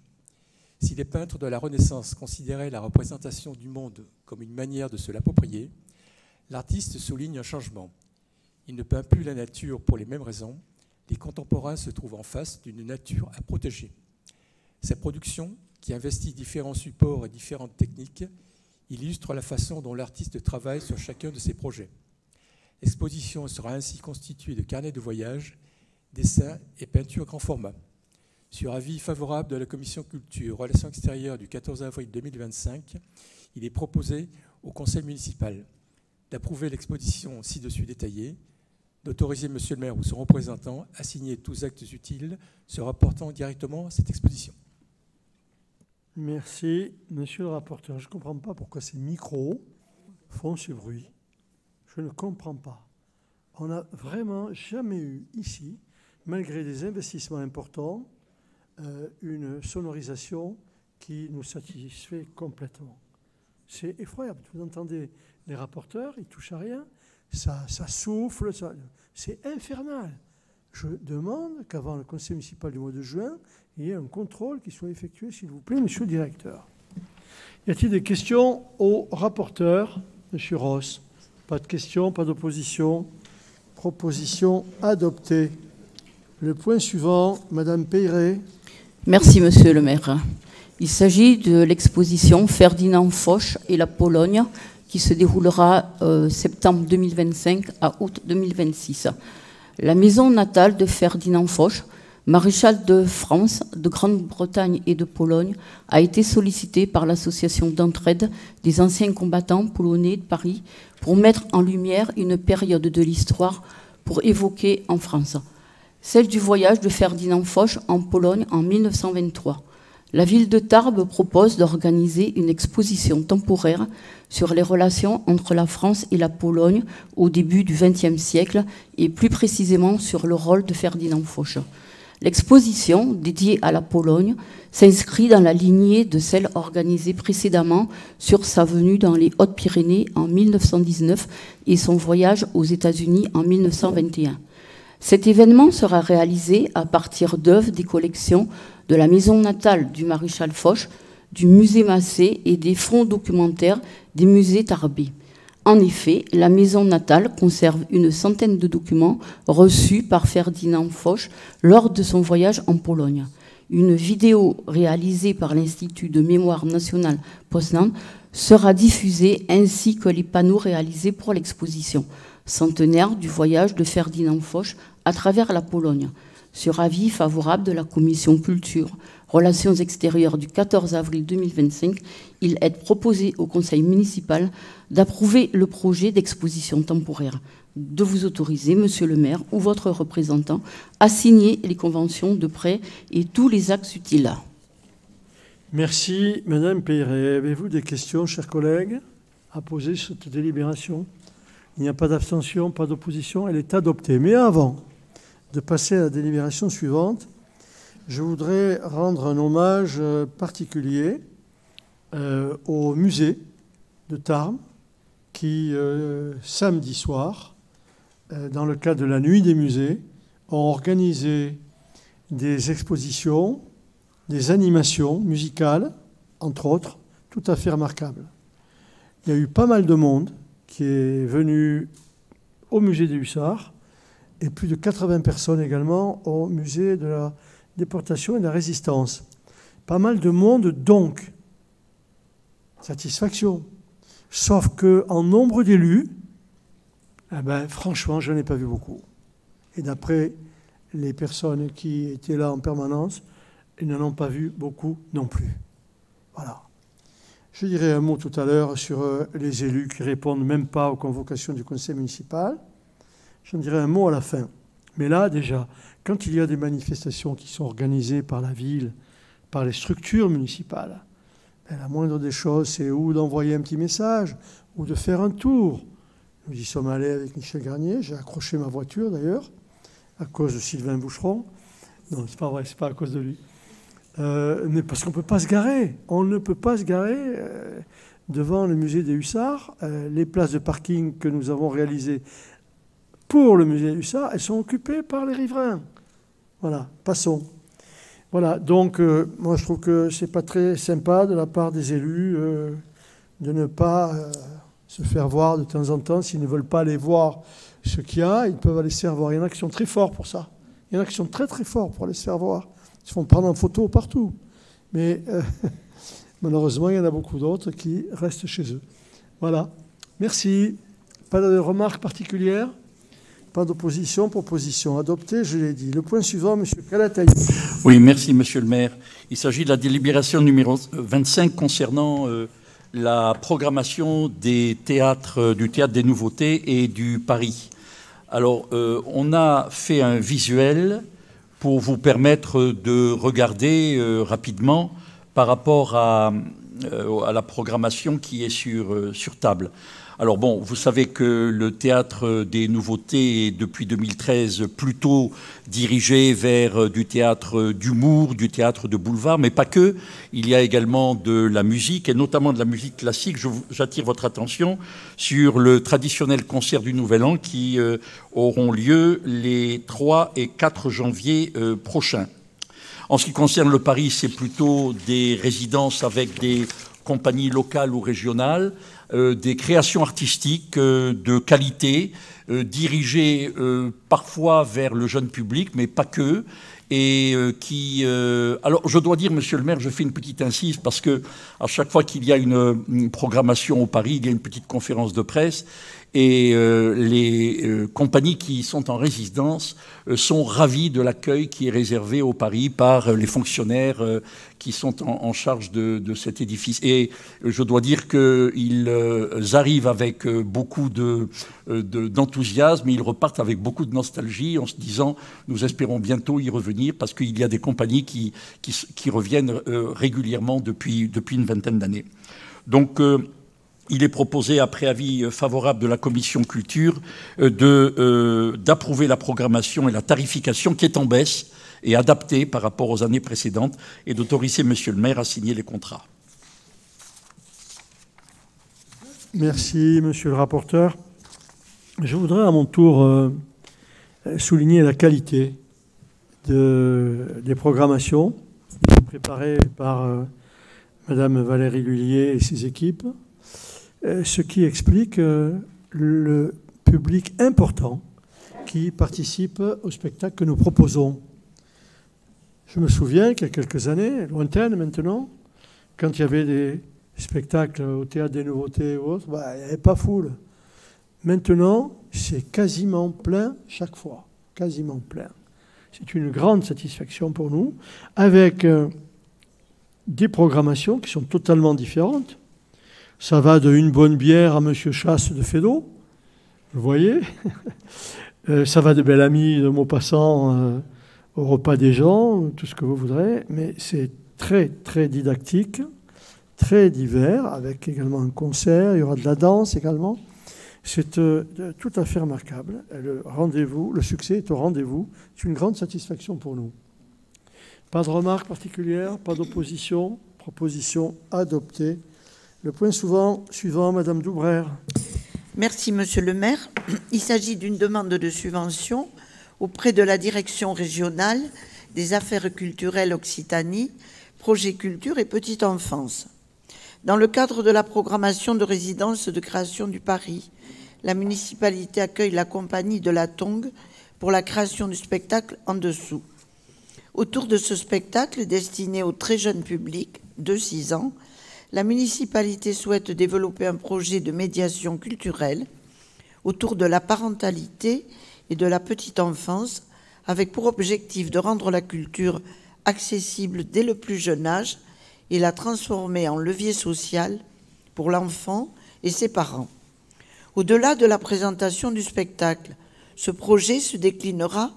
Si les peintres de la Renaissance considéraient la représentation du monde comme une manière de se l'approprier, l'artiste souligne un changement. Il ne peint plus la nature pour les mêmes raisons. Les contemporains se trouvent en face d'une nature à protéger. Sa production, qui investit différents supports et différentes techniques, illustre la façon dont l'artiste travaille sur chacun de ses projets. L'exposition sera ainsi constituée de carnets de voyage, dessins et peintures grand format. Sur avis favorable de la Commission culture, relations extérieures du 14 avril 2025, il est proposé au conseil municipal d'approuver l'exposition ci-dessus détaillée, d'autoriser Monsieur le maire ou son représentant à signer tous actes utiles se rapportant directement à cette exposition. Merci, Monsieur le rapporteur. Je ne comprends pas pourquoi ces micros font ce bruit. Je ne comprends pas. On n'a vraiment jamais eu ici, malgré des investissements importants, une sonorisation qui nous satisfait complètement. C'est effroyable. Vous entendez les rapporteurs, ils ne touchent à rien, ça souffle, c'est infernal. Je demande qu'avant le conseil municipal du mois de juin, il y ait un contrôle qui soit effectué, s'il vous plaît, monsieur le directeur. Y a-t-il des questions au rapporteur, monsieur Ross? Pas de questions, pas d'opposition. Proposition adoptée. Le point suivant, madame Peyret. Merci, monsieur le maire. Il s'agit de l'exposition Ferdinand Foch et la Pologne qui se déroulera septembre 2025 à août 2026. La maison natale de Ferdinand Foch, maréchal de France, de Grande-Bretagne et de Pologne, a été sollicitée par l'association d'entraide des anciens combattants polonais de Paris pour mettre en lumière une période de l'histoire pour évoquer en France, celle du voyage de Ferdinand Foch en Pologne en 1923. La ville de Tarbes propose d'organiser une exposition temporaire sur les relations entre la France et la Pologne au début du XXe siècle et plus précisément sur le rôle de Ferdinand Foch. L'exposition, dédiée à la Pologne, s'inscrit dans la lignée de celle organisée précédemment sur sa venue dans les Hautes-Pyrénées en 1919 et son voyage aux États-Unis en 1921. Cet événement sera réalisé à partir d'œuvres des collections de la maison natale du maréchal Foch, du musée Massé et des fonds documentaires des musées tarbais. En effet, la maison natale conserve une centaine de documents reçus par Ferdinand Foch lors de son voyage en Pologne. Une vidéo réalisée par l'Institut de mémoire nationale Poznan sera diffusée ainsi que les panneaux réalisés pour l'exposition centenaire du voyage de Ferdinand Foch à travers la Pologne. Sur avis favorable de la Commission Culture, Relations extérieures du 14 avril 2025, il est proposé au Conseil municipal d'approuver le projet d'exposition temporaire, de vous autoriser, monsieur le maire ou votre représentant, à signer les conventions de prêt et tous les actes utiles. Merci, madame Peyret. Avez-vous des questions, chers collègues, à poser sur cette délibération? Il n'y a pas d'abstention, pas d'opposition, elle est adoptée. Mais avant de passer à la délibération suivante, je voudrais rendre un hommage particulier au musée de Tarbes qui, samedi soir, dans le cadre de la Nuit des musées, ont organisé des expositions, des animations musicales, entre autres, tout à fait remarquables. Il y a eu pas mal de monde qui est venu au musée des Hussards et plus de 80 personnes également au musée de la déportation et de la résistance. Pas mal de monde, donc. Satisfaction. Sauf qu'en nombre d'élus, franchement, je n'en ai pas vu beaucoup. Et d'après les personnes qui étaient là en permanence, ils n'en ont pas vu beaucoup non plus. Voilà. Je dirai un mot tout à l'heure sur les élus qui ne répondent même pas aux convocations du conseil municipal. J'en dirai un mot à la fin. Mais là, déjà, quand il y a des manifestations qui sont organisées par la ville, par les structures municipales, la moindre des choses, c'est ou d'envoyer un petit message, ou de faire un tour. Nous y sommes allés avec Michel Garnier. J'ai accroché ma voiture, d'ailleurs, à cause de Sylvain Boucheron. Non, c'est pas vrai, c'est pas à cause de lui. Mais parce qu'on ne peut pas se garer. On ne peut pas se garer devant le musée des Hussards. Les places de parking que nous avons réalisées pour le musée des Hussards, elles sont occupées par les riverains. Voilà, passons. Voilà, donc moi je trouve que c'est pas très sympa de la part des élus de ne pas se faire voir de temps en temps. S'ils ne veulent pas aller voir ce qu'il y a, ils peuvent aller se faire voir. Il y en a qui sont très forts pour ça. Il y en a qui sont très très forts pour aller se faire voir. Ils se font prendre en photo partout. Mais malheureusement, il y en a beaucoup d'autres qui restent chez eux. Voilà. Merci. Pas de remarques particulières? Pas d'opposition, proposition adoptée, je l'ai dit. Le point suivant, M. Calatayud. Oui, merci, Monsieur le maire. Il s'agit de la délibération numéro 25 concernant la programmation des théâtres, du Théâtre des Nouveautés et du Paris. Alors, on a fait un visuel pour vous permettre de regarder rapidement par rapport à la programmation qui est sur table. Alors bon, vous savez que le théâtre des nouveautés est depuis 2013 plutôt dirigé vers du théâtre d'humour, du théâtre de boulevard, mais pas que. Il y a également de la musique, et notamment de la musique classique. J'attire votre attention sur le traditionnel concert du Nouvel An qui auront lieu les 3 et 4 janvier prochains. En ce qui concerne le Paris, c'est plutôt des résidences avec des compagnies locales ou régionales, des créations artistiques de qualité, dirigées parfois vers le jeune public, mais pas que, et qui... Alors, je dois dire, monsieur le maire, je fais une petite incise, parce que à chaque fois qu'il y a une programmation au Paris, il y a une petite conférence de presse, et les compagnies qui sont en résidence sont ravies de l'accueil qui est réservé au Paris par les fonctionnaires qui sont en charge de cet édifice. Et je dois dire qu'ils arrivent avec beaucoup d'enthousiasme, et ils repartent avec beaucoup de nostalgie en se disant « nous espérons bientôt y revenir » parce qu'il y a des compagnies qui reviennent régulièrement depuis une vingtaine d'années. Donc, il est proposé, après avis favorable de la commission culture, d'approuver la programmation et la tarification qui est en baisse et adaptée par rapport aux années précédentes, et d'autoriser monsieur le maire à signer les contrats. Merci, monsieur le rapporteur. Je voudrais à mon tour souligner la qualité des programmations préparées par madame Valérie Lhuillier et ses équipes, ce qui explique le public important qui participe au spectacle que nous proposons. Je me souviens qu'il y a quelques années, lointaines maintenant, quand il y avait des spectacles au Théâtre des Nouveautés ou autres, il n'y avait pas foule. Maintenant, c'est quasiment plein chaque fois, quasiment plein. C'est une grande satisfaction pour nous, avec des programmations qui sont totalement différentes. Ça va de Une bonne bière à Monsieur Chasse de Fédot, vous voyez. Ça va de Belle Amie de Maupassant au repas des gens, tout ce que vous voudrez, mais c'est très, très didactique, très divers, avec également un concert, il y aura de la danse également. C'est tout à fait remarquable. Le rendez-vous, le succès est au rendez-vous. C'est une grande satisfaction pour nous. Pas de remarques particulières, pas d'opposition, proposition adoptée. Le point suivant, Madame Doubrère. Merci, Monsieur le maire. Il s'agit d'une demande de subvention auprès de la Direction régionale des affaires culturelles Occitanie, Projet Culture et Petite Enfance. Dans le cadre de la programmation de résidence de création du Paris, la municipalité accueille la compagnie de la Tongue pour la création du spectacle En dessous. Autour de ce spectacle destiné au très jeune public, de 6 ans, la municipalité souhaite développer un projet de médiation culturelle autour de la parentalité et de la petite enfance, avec pour objectif de rendre la culture accessible dès le plus jeune âge et la transformer en levier social pour l'enfant et ses parents. Au-delà de la présentation du spectacle, ce projet se déclinera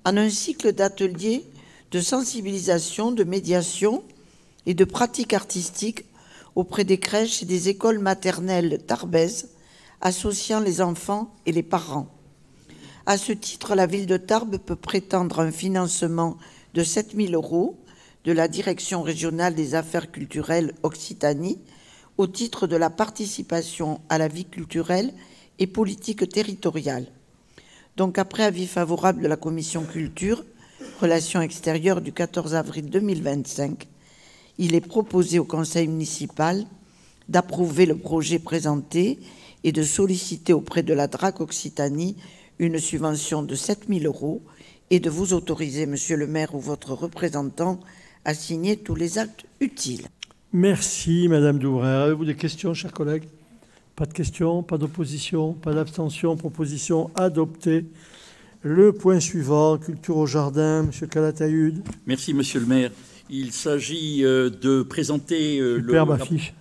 en un cycle d'ateliers de sensibilisation, de médiation et de pratiques artistiques auprès des crèches et des écoles maternelles tarbaises, associant les enfants et les parents. À ce titre, la ville de Tarbes peut prétendre un financement de 7 000 € de la Direction régionale des affaires culturelles Occitanie au titre de la participation à la vie culturelle et politique territoriale. Donc, après avis favorable de la Commission culture, relations extérieures du 14 avril 2025, il est proposé au Conseil municipal d'approuver le projet présenté et de solliciter auprès de la DRAC Occitanie une subvention de 7 000 € et de vous autoriser, monsieur le maire ou votre représentant, à signer tous les actes utiles. Merci, Madame Doubrère. Avez-vous des questions, chers collègues? Pas de questions, pas d'opposition, pas d'abstention. Proposition adoptée. Le point suivant, culture au jardin, monsieur Calatayud. Merci, monsieur le maire. Il s'agit de présenter... Superbe affiche.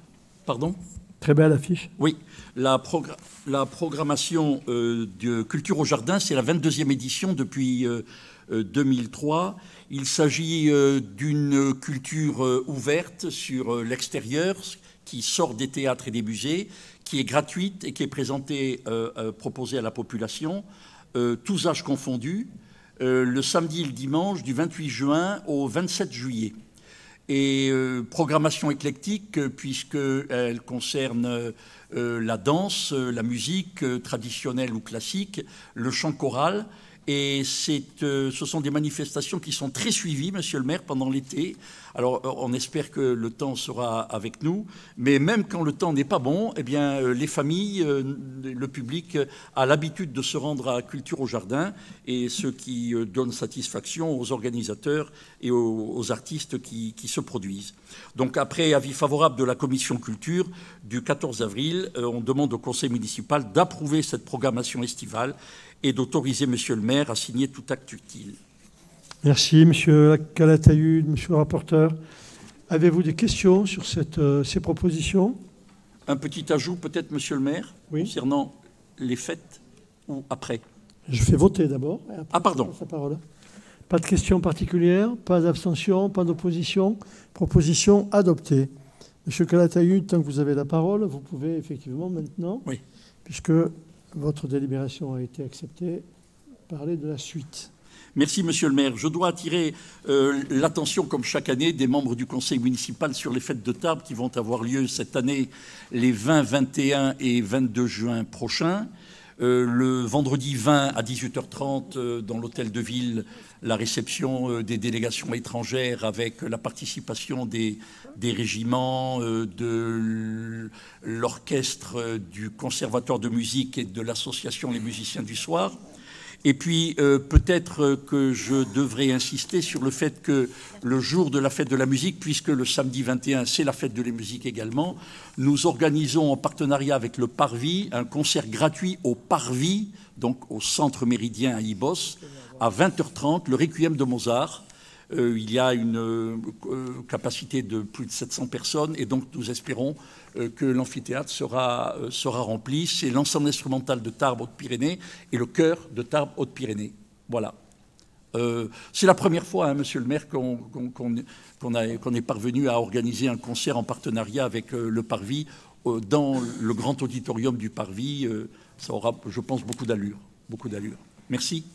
Pardon? Très belle affiche. Oui. La programmation de Culture au Jardin, c'est la 22e édition depuis 2003. Il s'agit d'une culture ouverte sur l'extérieur qui sort des théâtres et des musées, qui est gratuite et qui est proposée à la population, tous âges confondus, le samedi et le dimanche du 28 juin au 27 juillet. Et programmation éclectique puisqu'elle concerne la danse, la musique traditionnelle ou classique, le chant choral. Et ce sont des manifestations qui sont très suivies, monsieur le maire, pendant l'été. Alors, on espère que le temps sera avec nous. Mais même quand le temps n'est pas bon, eh bien, les familles, le public a l'habitude de se rendre à Culture au Jardin, et ce qui donne satisfaction aux organisateurs et aux artistes qui se produisent. Donc, après avis favorable de la commission culture du 14 avril, on demande au conseil municipal d'approuver cette programmation estivale et d'autoriser monsieur le maire à signer tout acte utile. Merci, monsieur Calatayud, monsieur le rapporteur. Avez-vous des questions sur ces propositions? Un petit ajout peut-être, monsieur le maire, concernant les fêtes ou après? Je fais voter d'abord. Ah, pardon. Sa parole. Pas de questions particulières, pas d'abstention, pas d'opposition. Proposition adoptée. Monsieur Calatayud, tant que vous avez la parole, vous pouvez effectivement maintenant, puisque votre délibération a été acceptée, parler de la suite. Merci, monsieur le maire. Je dois attirer l'attention, comme chaque année, des membres du conseil municipal sur les fêtes de Tarbes qui vont avoir lieu cette année les 20, 21 et 22 juin prochains. Le vendredi 20 à 18h30 dans l'hôtel de ville, la réception des délégations étrangères avec la participation des régiments, de l'orchestre, du conservatoire de musique et de l'association Les Musiciens du Soir. Et puis, peut-être que je devrais insister sur le fait que le jour de la fête de la musique, puisque le samedi 21, c'est la fête de la musique également, nous organisons en partenariat avec le Parvis un concert gratuit au Parvis, donc au Centre Méridien à Ibos, à 20h30, le Requiem de Mozart. Il y a une capacité de plus de 700 personnes et donc nous espérons que l'amphithéâtre sera rempli. C'est l'ensemble instrumental de Tarbes Hautes-Pyrénées et le chœur de Tarbes Hautes-Pyrénées. Voilà. C'est la première fois, hein, monsieur le maire, qu'on est parvenu à organiser un concert en partenariat avec le Parvis dans le grand auditorium du Parvis. Ça aura, je pense, beaucoup d'allure. Beaucoup d'allure. Merci.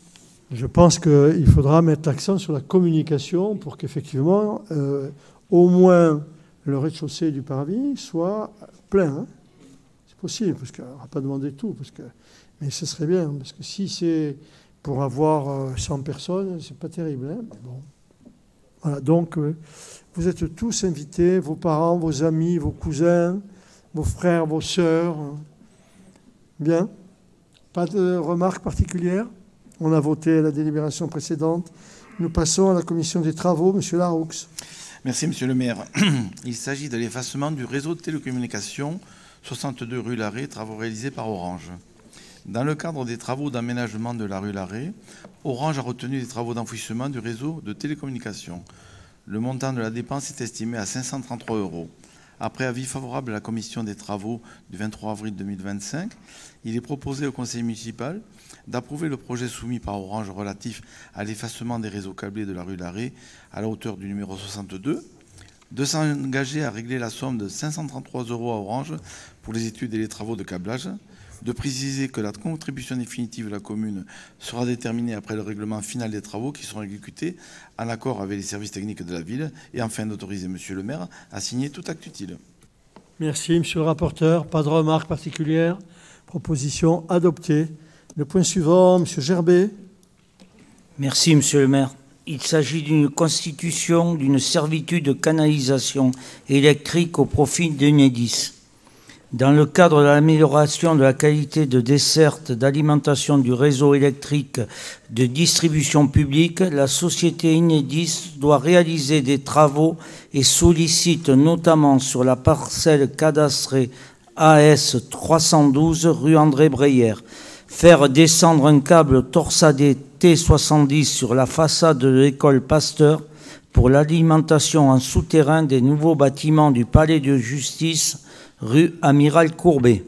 Je pense qu'il faudra mettre l'accent sur la communication pour qu'effectivement, au moins, le rez-de-chaussée du Parvis soit plein. Hein. C'est possible, parce qu'on ne va pas demander tout. Mais ce serait bien, parce que si c'est pour avoir 100 personnes, c'est pas terrible. Hein. Mais bon. Voilà, donc, vous êtes tous invités, vos parents, vos amis, vos cousins, vos frères, vos sœurs. Bien. Pas de remarques particulières? On a voté la délibération précédente. Nous passons à la commission des travaux. Monsieur Laroux. Merci, monsieur le maire. Il s'agit de l'effacement du réseau de télécommunications 62 rue Larrey, travaux réalisés par Orange. Dans le cadre des travaux d'aménagement de la rue Larrey, Orange a retenu des travaux d'enfouissement du réseau de télécommunications. Le montant de la dépense est estimé à 533 €. Après avis favorable à la commission des travaux du 23 avril 2025, il est proposé au conseil municipal d'approuver le projet soumis par Orange relatif à l'effacement des réseaux câblés de la rue Larrey à la hauteur du numéro 62, de s'engager à régler la somme de 533 € à Orange pour les études et les travaux de câblage, de préciser que la contribution définitive de la commune sera déterminée après le règlement final des travaux qui seront exécutés en accord avec les services techniques de la ville, et enfin d'autoriser monsieur le maire à signer tout acte utile. Merci, monsieur le rapporteur. Pas de remarques particulières. Proposition adoptée. Le point suivant, monsieur Gerbet. Merci, monsieur le maire. Il s'agit d'une constitution d'une servitude de canalisation électrique au profit d'Enedis. Dans le cadre de l'amélioration de la qualité de desserte d'alimentation du réseau électrique de distribution publique, la société Enedis doit réaliser des travaux et sollicite notamment sur la parcelle cadastrée AS 312 rue André Breyer faire descendre un câble torsadé T70 sur la façade de l'école Pasteur pour l'alimentation en souterrain des nouveaux bâtiments du palais de justice rue Amiral Courbet.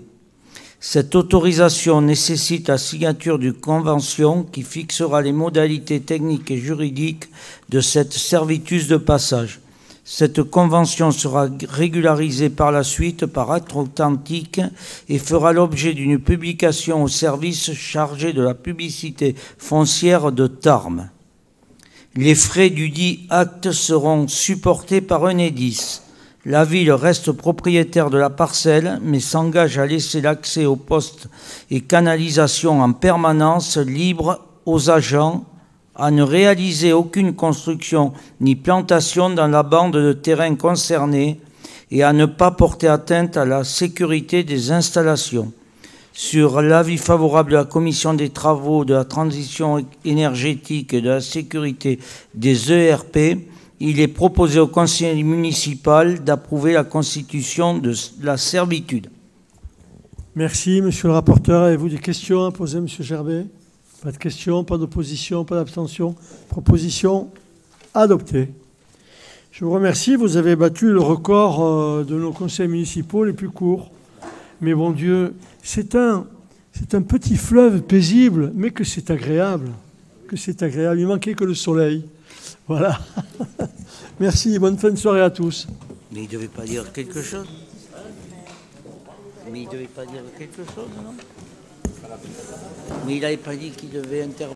Cette autorisation nécessite la signature d'une convention qui fixera les modalités techniques et juridiques de cette servitude de passage. Cette convention sera régularisée par la suite par acte authentique et fera l'objet d'une publication au service chargé de la publicité foncière de Tarbes. Les frais du dit acte seront supportés par Enedis. La ville reste propriétaire de la parcelle, mais s'engage à laisser l'accès aux postes et canalisations en permanence libre aux agents, à ne réaliser aucune construction ni plantation dans la bande de terrain concernée et à ne pas porter atteinte à la sécurité des installations. Sur l'avis favorable de la Commission des travaux, de la transition énergétique et de la sécurité des ERP, il est proposé au conseil municipal d'approuver la constitution de la servitude. Merci, monsieur le rapporteur. Avez-vous des questions à poser, monsieur Gerbet? Pas de questions, pas d'opposition, pas d'abstention. Proposition adoptée. Je vous remercie. Vous avez battu le record de nos conseils municipaux les plus courts. Mais bon Dieu, c'est un petit fleuve paisible, mais que c'est agréable. Que c'est agréable. Il manquait que le soleil. Voilà. Merci. Bonne fin de soirée à tous. Mais il ne devait pas dire quelque chose. Mais il ne devait pas dire quelque chose, non? Mais il n'avait pas dit qu'il devait intervenir.